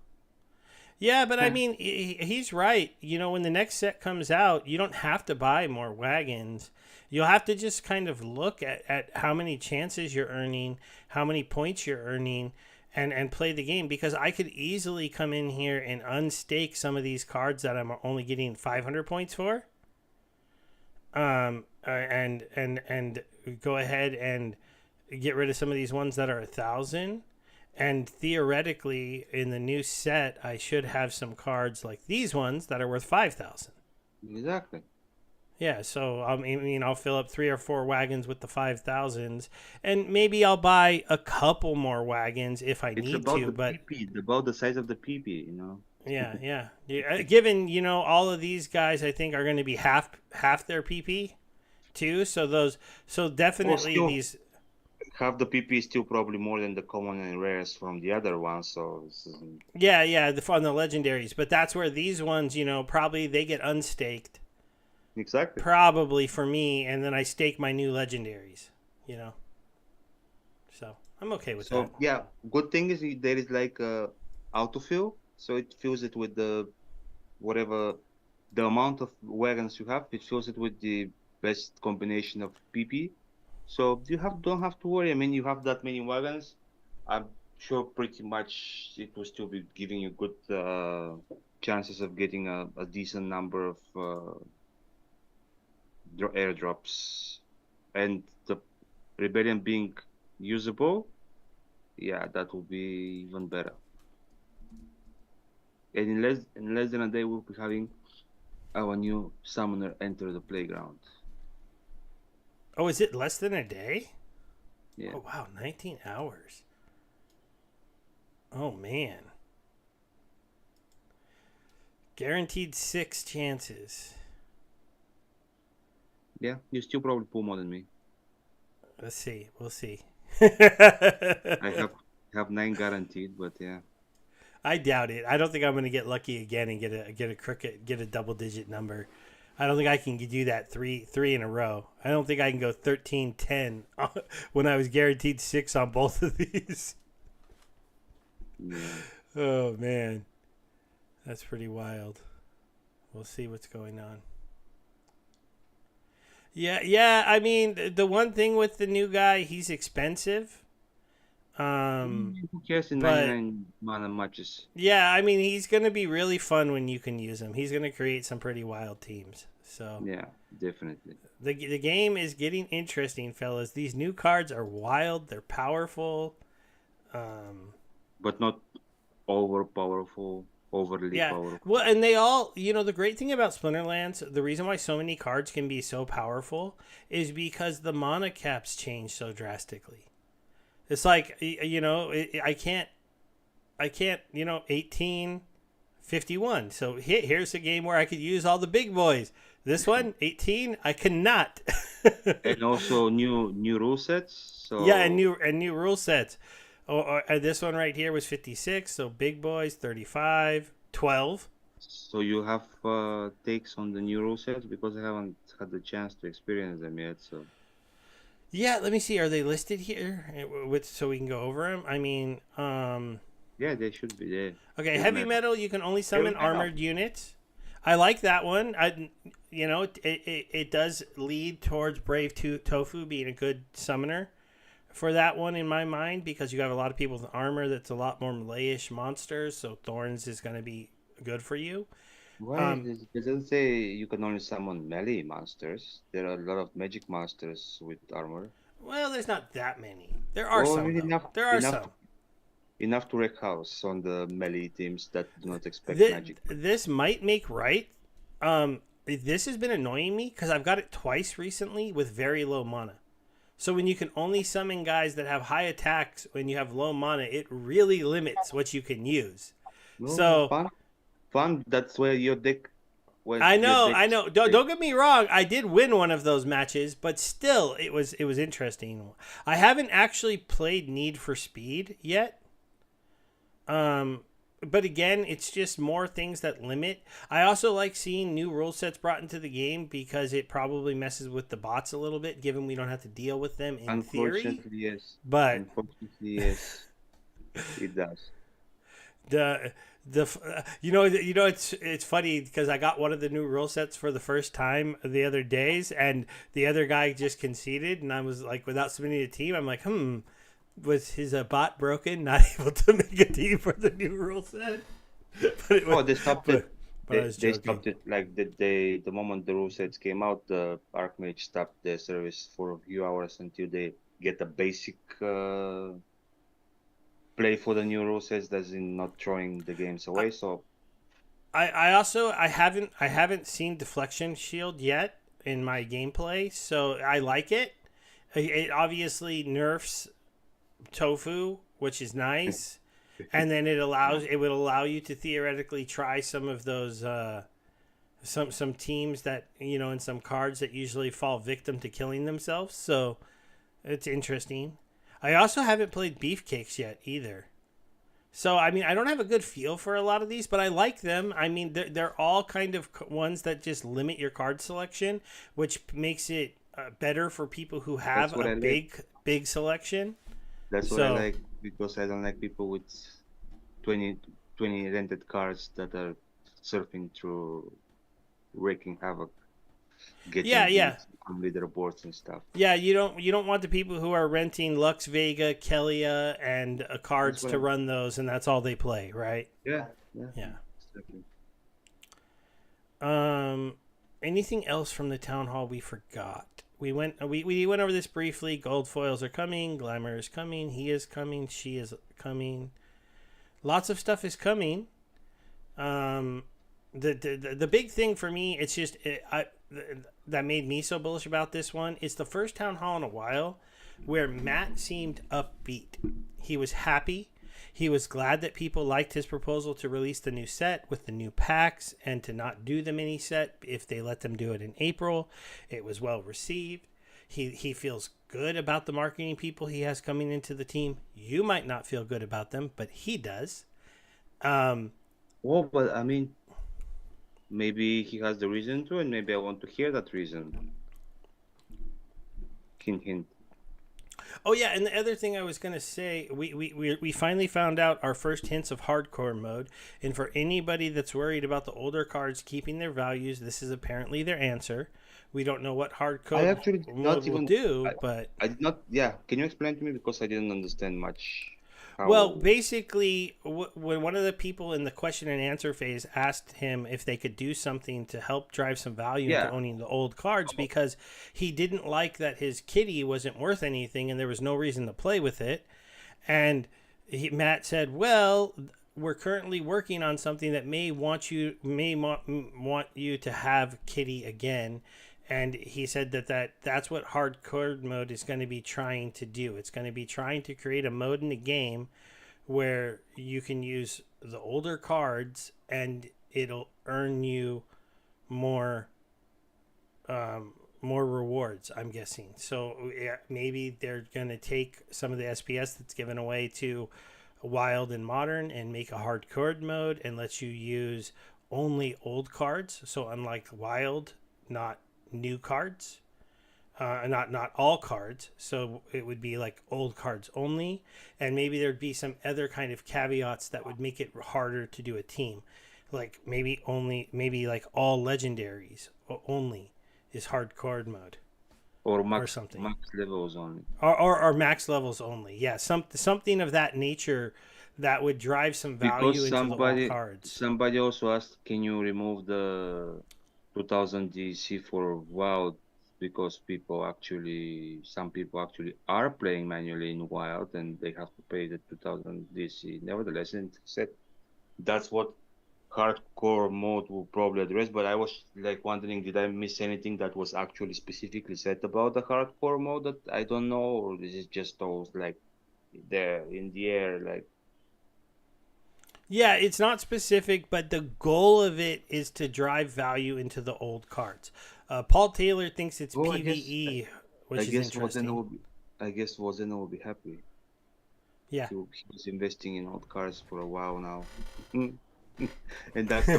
Yeah, but I Yeah, mean, he's right. You know, when the next set comes out, you don't have to buy more wagons. You'll have to just kind of look at how many chances you're earning, how many points you're earning, and play the game. Because I could easily come in here and unstake some of these cards that I'm only getting 500 points for. And go ahead and get rid of some of these ones that are 1,000. And theoretically, in the new set, I should have some cards like these ones that are worth 5,000. exactly. Yeah, so I mean, I'll fill up 3 or 4 wagons with the 5,000s, and maybe I'll buy a couple more wagons if I It's need about to. the But PP, about the size of the PP, you know. yeah. Given all of these guys, I think are going to be half their PP too. So Well, definitely still, these. half the PP is still probably more than the common and rares from the other ones. So Yeah, on the legendaries, but that's where these ones, probably they get unstaked, exactly. probably for me, and then I stake my new legendaries, you know. So I'm okay with that. So yeah, good thing is there is like a autofill, so it fills it with the whatever the amount of wagons you have. It fills it with the best combination of PP. So you don't have to worry. I mean, you have that many wagons. I'm sure pretty much it will still be giving you good chances of getting a decent number of airdrops, and the rebellion being usable. Yeah, that will be even better. And in less than a day, we'll be having our new summoner enter the playground. Oh, is it less than a day? Yeah, Oh wow, 19 hours. Oh man, guaranteed 6 chances. yeah. You still probably pull more than me. Let's see. We'll see. I have 9 guaranteed, but yeah. I doubt it. I don't think I'm going to get lucky again and get a double digit number. I don't think I can do that three in a row. I don't think I can go 13-10 when I was guaranteed 6 on both of these. Yeah. Oh man, that's pretty wild. We'll see what's going on. Yeah. I mean, the one thing with the new guy, he's expensive. Who cares in But 99 mana matches? yeah, I mean, he's going to be really fun when you can use him. He's going to create some pretty wild teams. So Yeah, definitely. the game is getting interesting, fellas. These new cards are wild. They're powerful. Um, But not over powerful, overly yeah. powerful. Well, and they all, the great thing about Splinterlands, the reason why so many cards can be so powerful is because the mana caps change so drastically. It's like, I can't, 1851. So here's a game where I could use all the big boys. This one, 18, I cannot. And also new rule sets. Yeah, So and new rule sets. This one right here was 56, so big boys 35, 12. so you have takes on the new rule sets because I haven't had the chance to experience them yet. So Yeah, let me see. Are they listed here? With so we can go over them. I mean, yeah, they should be there. okay, Heavy heavy metal. metal. You can only summon Heavy metal. armored units. I like that one. It does lead towards Brave Tofu being a good summoner for that one in my mind because you have a lot of people with armor that's a lot more melee-ish monsters. So Thorns is going to be good for you. Why Um, it doesn't say you can only summon melee monsters? There are a lot of magic monsters with armor. well, there's not that many. There are Well, some really though. enough There are some. enough to wreck house on the melee teams that do not expect This, magic. this might make right. This has been annoying me because I've got it twice recently with very low mana. So when you can only summon guys that have high attacks when you have low mana, it really limits what you can use. No, So fun. That's where your deck, when I your know, deck. I know. Don't get me wrong. I did win one of those matches, but still, it was interesting. I haven't actually played Need for Speed yet. But again, it's just more things that limit. I also like seeing new rule sets brought into the game because it probably messes with the bots a little bit, given we don't have to deal with them in theory. Unfortunately, yes. But Unfortunately, yes. It does. the it's funny because I got one of the new rule sets for the first time the other days, and the other guy just conceded, and I was like, without submitting a team, I'm like, was his bot broken, not able to make a team for the new rule set? But Oh, they stopped it. but I was They joking. stopped it like the moment the rule sets came out, the Archmage stopped their service for a few hours until they get a basic play for the new rule sets, that's in not throwing the games away. So I haven't seen Deflection Shield yet in my gameplay, so I like it. It obviously nerfs Tofu, which is nice, and then it would allow you to theoretically try some of those some teams that in some cards that usually fall victim to killing themselves. So it's interesting. I also haven't played Beefcakes yet either. So, I mean, I don't have a good feel for a lot of these, but I like them. I mean, they're all kind of ones that just limit your card selection, which makes it better for people who have that's what a I like. big selection. That's what I So, like because I don't like people with 20 20 rented cards that are surfing through, wreaking havoc, yeah, getting yeah. beats on leaderboards and stuff. Yeah, you don't want the people who are renting Lux Vega, Kelia, and cards That's what to I, run those, and that's all they play, right? yeah, yeah, Yeah. exactly. Um, anything else from the town hall we forgot? We went over this briefly. Gold foils are coming. Glamour is coming. He is coming. She is coming. Lots of stuff is coming. The big thing for me, it's just that made me so bullish about this one. It's the first town hall in a while where Matt seemed upbeat. He was happy. He was glad that people liked his proposal to release the new set with the new packs and to not do the mini set if they let them do it in April. It was well received. He feels good about the marketing people he has coming into the team. You might not feel good about them, but he does. Well, but I mean, maybe he has the reason to, and maybe I want to hear that reason. Hint, hint. Oh yeah, and the other thing I was gonna say, we finally found out our first hints of hardcore mode, and for anybody that's worried about the older cards keeping their values, this is apparently their answer. We don't know what hard I code actually did mode not will even. do, I, but I did not. Yeah, can you explain to me because I didn't understand much well, how. basically, when one of the people in the question and answer phase asked him if they could do something to help drive some value into Yeah. owning the old cards because he didn't like that his kitty wasn't worth anything and there was no reason to play with it. And Matt said, "Well, we're currently working on something that want you to have Kitty again." And he said that's what hardcore mode is going to be trying to do. It's going to be trying to create a mode in the game where you can use the older cards and it'll earn you more more rewards, I'm guessing. So yeah, maybe they're going to take some of the SPS that's given away to Wild and Modern and make a hardcore mode and let you use only old cards. So unlike Wild, not new cards. Not all cards, so it would be like old cards only, and maybe there'd be some other kind of caveats that would make it harder to do a team, like maybe like all legendaries only is hardcore mode Or or max something, max levels only. or max levels only. Yeah, something of that nature that would drive some value Because into the old cards. somebody also asked, can you remove the 2000 DC for Wild? Because some people actually are playing manually in Wild and they have to pay the 2000 DC. Nevertheless, and said that's what hardcore mode will probably address. But I was like wondering, did I miss anything that was actually specifically said about the hardcore mode that I don't know, or this is just those like there in the air, like. Yeah, it's not specific, but the goal of it is to drive value into the old cards. Paul Taylor thinks it's Oh, I guess PVE, I which is guess Wozena interesting. will be I guess Wozena will be happy. Yeah. He was investing in old cars for a while now. And that's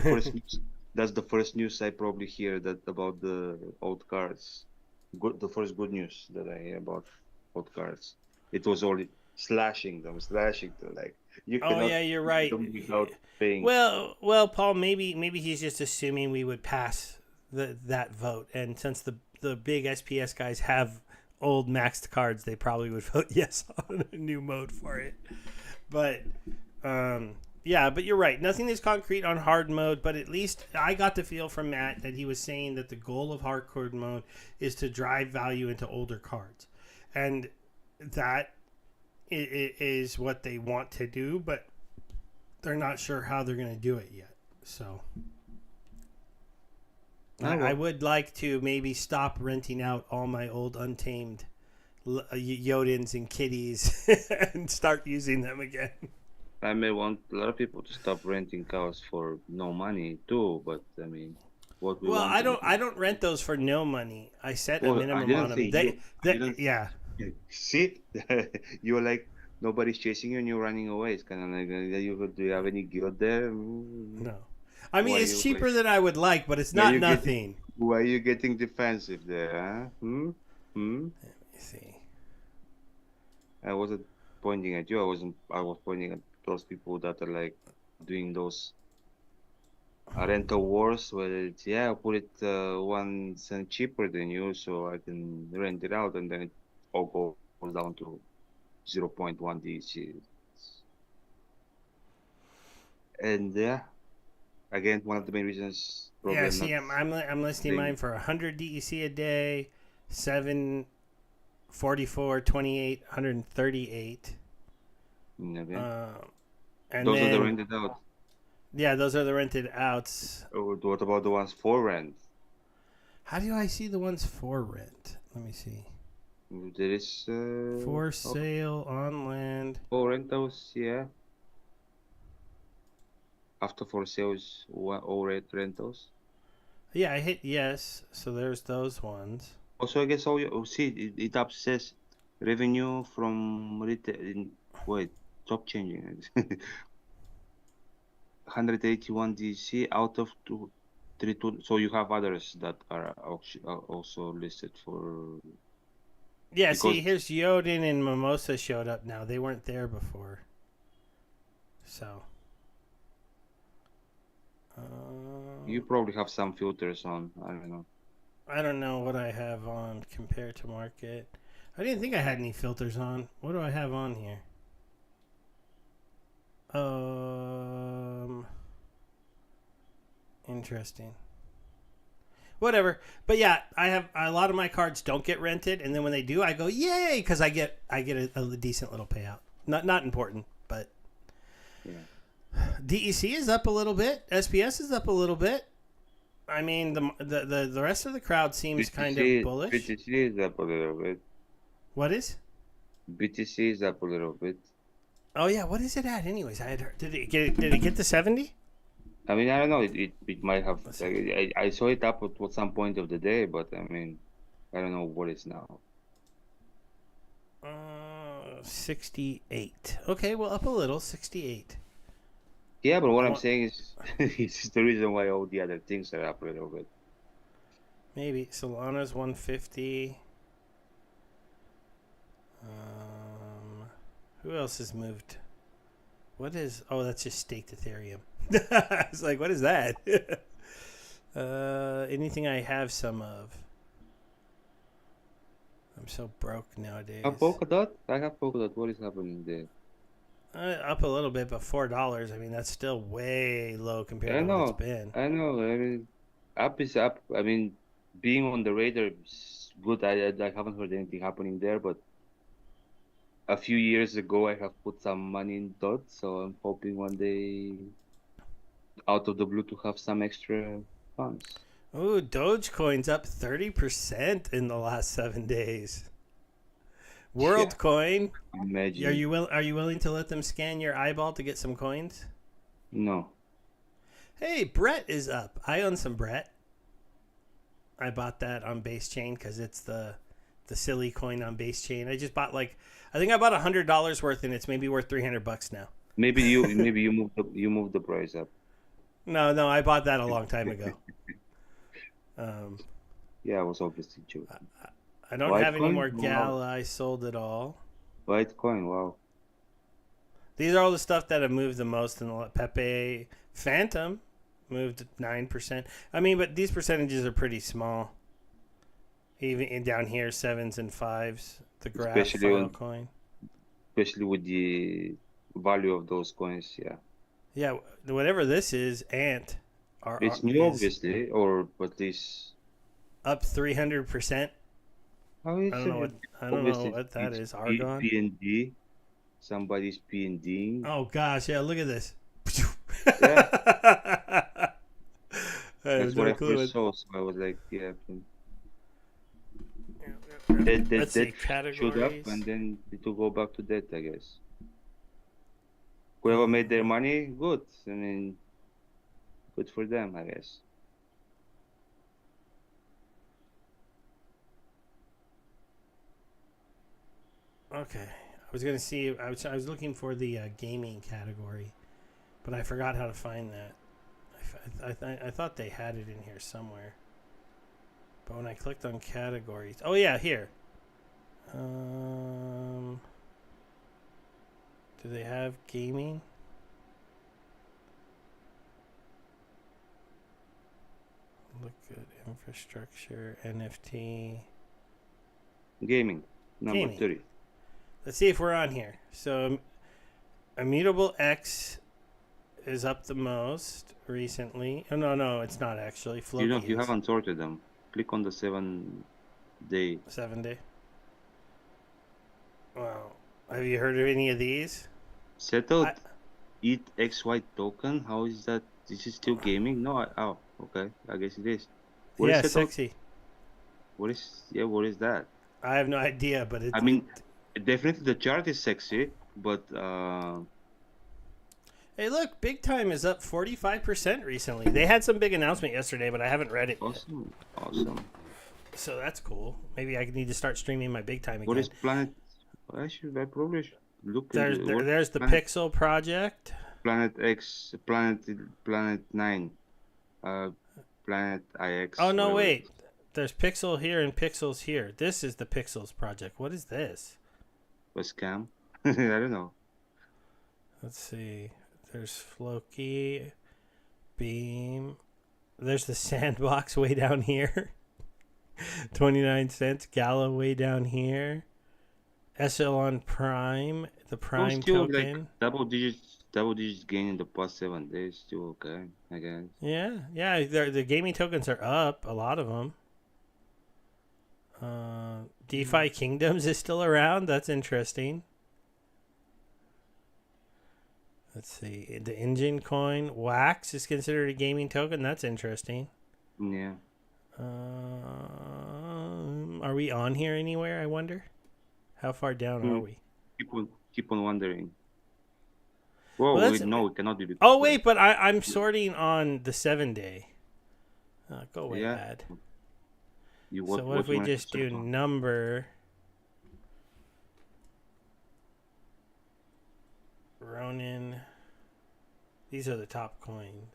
the first news I probably hear that about the old cars. Good, the first good news that I hear about old cars. It was only slashing them. Like you Oh cannot yeah, you're use right. them without paying. Well, Paul, maybe he's just assuming we would pass that vote, and since the big SPS guys have old maxed cards, they probably would vote yes on a new mode for it. But yeah, but you're right. Nothing is concrete on hard mode, but at least I got the feel from Matt that he was saying that the goal of hardcore mode is to drive value into older cards, and that is what they want to do, but they're not sure how they're going to do it yet. So Ah I well, would like to maybe stop renting out all my old untamed Yodins and kitties and start using them again. I may want a lot of people to stop renting cars for no money too, but I mean, what we Well, want to do. I don't rent those for no money. I set a Well, I minimum didn't on say them. you. I They didn't yeah. see. You're like nobody's chasing you and you're running away. It's kind of like, do you have any guilt there? No. I mean, Why it's you like? cheaper than I would like, but it's Why not you getting? nothing. Why you getting defensive there? Huh? Hmm. Let me see. I wasn't pointing at you. I wasn't. I was pointing at those people that are like doing those rental wars where it's, yeah, I'll put it 1 cent cheaper than you so I can rent it out and then it all goes down to zero point 0.1 DC. And yeah, again, one of the main reasons probably Yeah, I'm see, not I'm listing mine playing. for 100 DEC a day, 744, 28, 138. Okay. Uh, and Those are the then rented out. yeah, those are the rented outs. What about the ones for rent? How do I see the ones for rent? Let me see. There is For sale on land. for rentals, yeah. After for sales, all rentals. Yeah, I hit yes. So there's those ones. Also, I guess all you see it up says revenue from retail. Wait, stop changing it. 181 DC out of 232. So you have others that are also listed for Yeah, see, because here's Yodin and Mimosa showed up now. They weren't there before. So. you Um, probably have some filters on. I don't know. I don't know what I have on compared to market. I didn't think I had any filters on. What do I have on here? Interesting. Whatever. But yeah, I have a lot of my cards don't get rented, and then when they do, I go yay because I get a decent little payout. Not important, but Yeah. DEC is up a little bit. SPS is up a little bit. I mean, the rest of the crowd seems kind of bullish. BTC is up a little bit. What is? BTC is up a little bit. Oh yeah, what is it at? Anyways, I had heard. Did it get to 70? I mean, I don't know. It might have. I saw it up at some point of the day, but I mean, I don't know what it's now. 68. Okay, well up a little, 68. Yeah, but what I'm saying is, it's the reason why all the other things are up a little bit. Maybe Solana's 150. Who else has moved? What is? Oh, that's just staked Ethereum. I was like, what is that? Anything I have some of. I'm so broke nowadays. A Polkadot? I have Polkadot. What is happening there? Up a little bit, but $4. I mean, that's still way low compared I to what it's know. been. I know. I mean, up is up. I mean, being on the radar is good. I haven't heard anything happening there, but a few years ago, I have put some money in DOT, so I'm hoping one day, out of the blue, to have some extra funds. Ooh, Dogecoin's up 30% in the last 7 days. WorldCoin, Imagine. are you willing to let them scan your eyeball to get some coins? No. Hey, Brett is up. I own some Brett. I bought that on Base Chain because it's the silly coin on Base Chain. I just bought I think I bought $100 worth, and it's maybe worth $300 now. Maybe you moved the price up. No, I bought that a long time ago. Yeah, I was obviously joking. I don't have any Litecoin? more Wow. Gala. I sold it all. Litecoin, wow. These are all the stuff that have moved the most in the Pepe Phantom moved 9%. I mean, but these percentages are pretty small. Even down here, 7s and 5s. The graph coin. Especially with the value of those coins, yeah. Yeah, whatever this is, Ant. It's new, obviously, or at least up 300%. how is I don't know what that is. Argon. PND. Somebody's PND. Oh gosh, yeah. Look at this. Yeah. I have That's no what I clue first saw, so I was like, yeah. Let's see, That showed up, categories. and then it will go back to that, I guess. Whoever made their money, good. I mean, good for them, I guess. Okay, I was gonna see. I was looking for the gaming category, but I forgot how to find that. I thought they had it in here somewhere. But when I clicked on categories, oh yeah, here. Do they have gaming? Look at infrastructure, NFT. Gaming, number Gaming. 30. Let's see if we're on here. So, Immutable X is up the most recently. Oh, no, it's not actually. Floki You is. haven't sorted them. Click on the 7-day. 7 day. Wow. Have you heard of any of these? Settled. Eat XY token. How is that? Is it still gaming? No. Oh, okay. I guess it is. What is Yeah, Settled? sexy. What is that? I have no idea, but it's. I mean, definitely the chart is sexy, but Hey, look, Big Time is up 45% recently. They had some big announcement yesterday, but I haven't read it yet. awesome. So that's cool. Maybe I need to start streaming my Big Time again. What is Planet? I probably should look. There's the Pixel project. Planet X, Planet 9, Planet IX. Oh no, whatever. wait. There's Pixel here and Pixels here. This is the Pixels project. What is this? A scam? I don't know. Let's see. There's Floki, Beam. There's the Sandbox way down here. 29 cents. Gala way down here. Echelon Prime, the Oh, Prime still like token. double digits gain in the past 7 days. Still okay, I guess. Yeah, yeah. The gaming tokens are up. A lot of them. DeFi Kingdoms is still around. That's interesting. Let's see. The Engine coin. Wax is considered a gaming token. That's interesting. Yeah. Are we on here anywhere, I wonder? How far down are Hmm. we? Keep on wondering. Well, Well, that's. no, we cannot be because Oh, we're wait, but I'm sorting on the 7 day. Go away, yeah. ad. You So what if what you we want to just do search on? number Ronin? These are the top coins.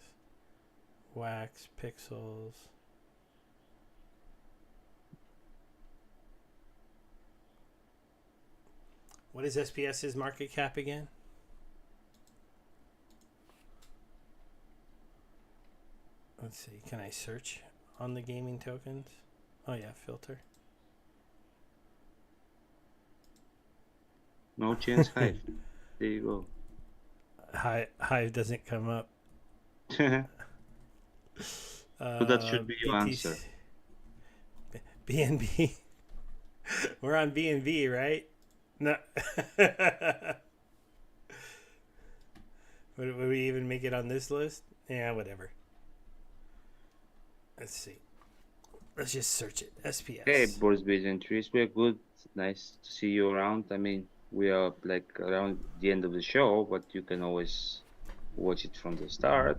Wax, pixels. What is SPS's market cap again? Let's see. Can I search on the gaming tokens? Oh yeah, filter. No chance Hive. There you go. Hive doesn't come up. So that should be your answer. BNB. We're on BNB, right? No. Would we even make it on this list? Yeah, whatever. Let's see. Let's just search it. SPS. Hey, Boris Beige and Trees, we're good. Nice to see you around. I mean, we are like around the end of the show, but you can always watch it from the start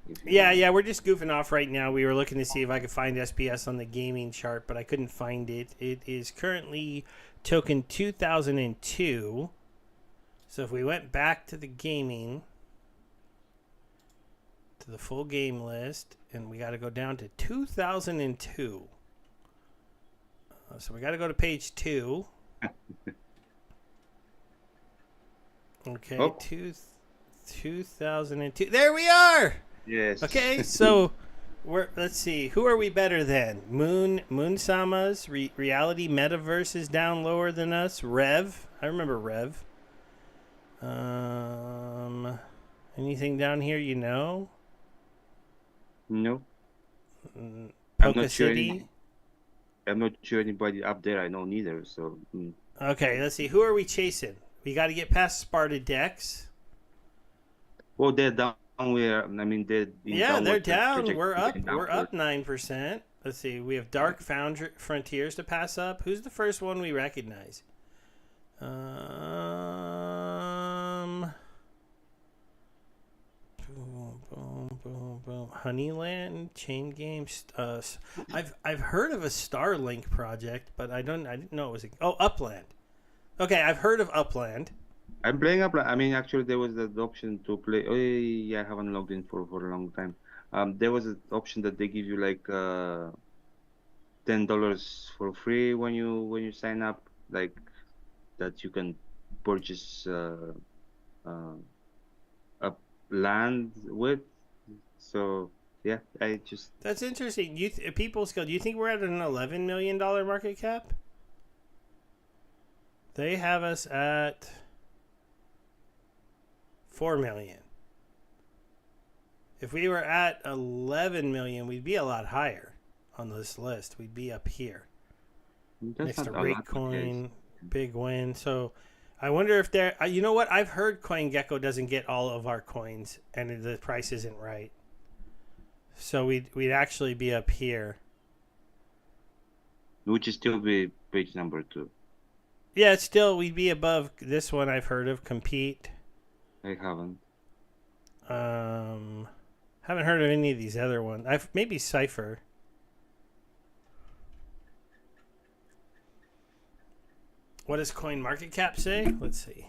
if you want. Yeah, we're just goofing off right now. We were looking to see if I could find SPS on the gaming chart, but I couldn't find it. It is currently token 2002. So if we went back to the gaming, to the full game list, and we got to go down to 2002. So we got to go to page 2. Okay, Oh, 2002. There we are. yes. Okay, so let's see. Who are we better than? Moon Sama's Reality Metaverse is down lower than us. Rev. I remember Rev. Anything down here you know? No, I'm Poca not sure. City. I'm not sure anybody up there I know neither. So Okay, let's see. Who are we chasing? We got to get past Sparta Dex. well, they're down where I mean they're in Yeah, they're downward down. trajectory. We're up. We're Downward. up 9%. Let's see. We have Dark Frontiers to pass up. Who's the first one we recognize? Boom, boom, boom, boom. Honeyland, Chain Games. I've heard of a Starlink project, but I didn't know it was. Upland. Okay, I've heard of Upland. I'm playing up. I mean, actually, there was the option to play. Oh, yeah, I haven't logged in for a long time. There was an option that they give you like $10 for free when you sign up, like that you can purchase a land with. So yeah, I just That's interesting. People skill. Do you think we're at an $11 million market cap? They have us at 4 million. If we were at 11 million, we'd be a lot higher on this list. We'd be up here that's next to not a lot. Ratecoin, Big Win. So I wonder if they're. You know what? I've heard CoinGecko doesn't get all of our coins, and the price isn't right. So we'd actually be up here. Which is still be page number 2. Yeah, it's still we'd be above this one. I've heard of Compete. I haven't. Haven't heard of any of these other ones. Maybe Cypher. What does Coin Market Cap say? Let's see.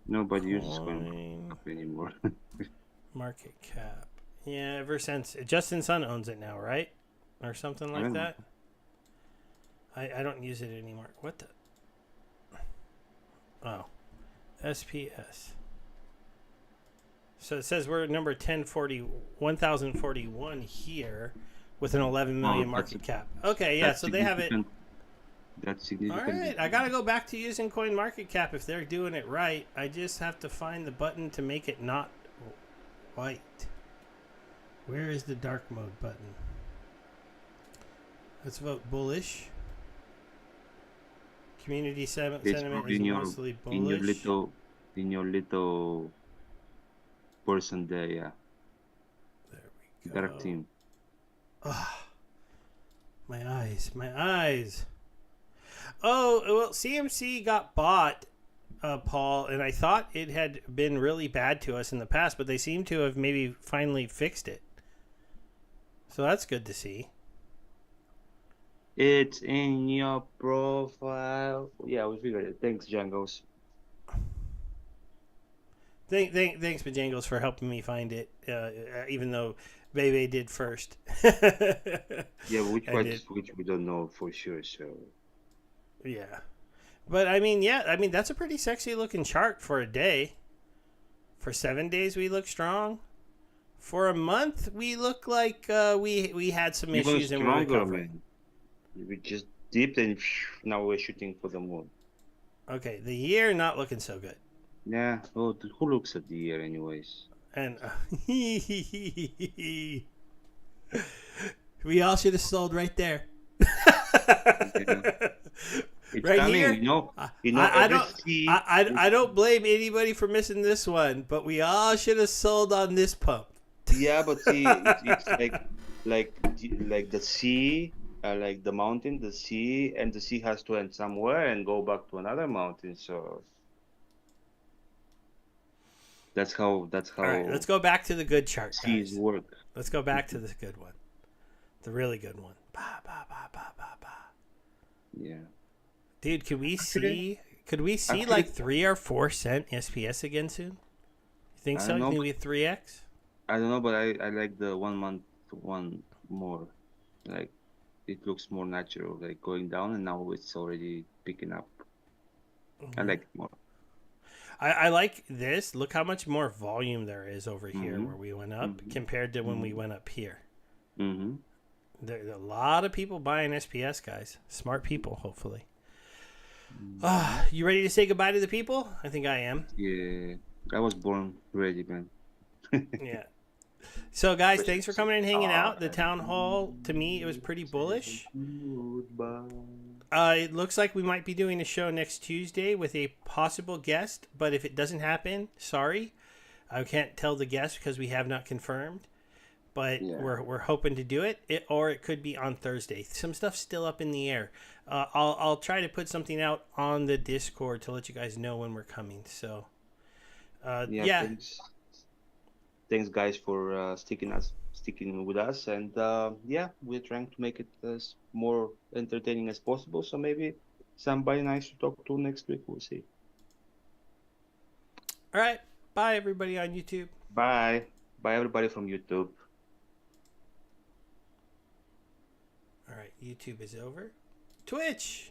Nobody uses Coin anymore. Market Cap. Yeah, ever since Justin Sun owns it now, right? Or something like that. I don't use it anymore. What the? Oh, SPS. So it says we're at number 1041 here. with an 11 Oh, million market cap. Okay, yeah, that's so they have it. significant. That's All significant. right, I gotta go back to using coin market cap if they're doing it right. I just have to find the button to make it not white. Where is the dark mode button? Let's vote bullish. Community It's sentiment probably is mostly bullish. in your little person there, yeah. There we Dark go. team. Ah, my eyes, my eyes. Oh, well, CMC got bought, Paul, and I thought it had been really bad to us in the past, but they seem to have maybe finally fixed it. So that's good to see. It's in your profile. Yeah, we figured it. Thanks, Jangos. Thanks, Bojangles, for helping me find it, even though Bebe did first. Yeah, I did. which we don't know for sure, so Yeah. But I mean, yeah, I mean, that's a pretty sexy looking chart for a day. For 7 days, we look strong. For a month, we look like we had some even issues and we're stronger, recovering. man. We just dipped and now we're shooting for the moon. Okay, the year not looking so good. Yeah. Oh, who looks at the year, anyways? And we all should have sold right there. Yeah. It's Right coming, here. I every don't. C. I don't blame anybody for missing this one, but we all should have sold on this pump. Yeah, but see, it's like the sea, like the mountain, the sea, and the sea has to end somewhere and go back to another mountain. So All right, let's go back to the good chart, seas guys. work. Let's go back to the good one, the really good one. Ba, ba, ba, ba, ba, ba. Yeah. Dude, could we see? Could we see Actually, like 3 or 4 cent SPS again soon? You think I so? don't You know. think we 3x? I don't know, but I like the 1 month one more. Like it looks more natural, like going down, and now it's already picking up. I Mm-hmm. like it more. I like this. Look how much more volume there is over here Mm-hmm. where we went up Mm-hmm. compared to when we Mm-hmm. went up here. Mm-hmm. There's a lot of people buying SPS, guys. Smart people, hopefully. Mm-hmm. You ready to say goodbye to the people? I think I am. Yeah, I was born ready, man. Yeah. So, guys, thanks for coming and hanging out. The town hall, to me, it was pretty bullish. Goodbye. It looks like we might be doing a show next Tuesday with a possible guest, but if it doesn't happen, sorry. I can't tell the guest because we have not confirmed. But Yeah. we're hoping to do it, or it could be on Thursday. Some stuff's still up in the air. I'll try to put something out on the Discord to let you guys know when we're coming. So, Yeah, yeah. thanks guys for sticking with us, and yeah, we're trying to make it as more entertaining as possible. So maybe somebody nice to talk to next week. We'll see. All right. Bye, everybody on YouTube. Bye. Bye, everybody from YouTube. All right. YouTube is over. Twitch.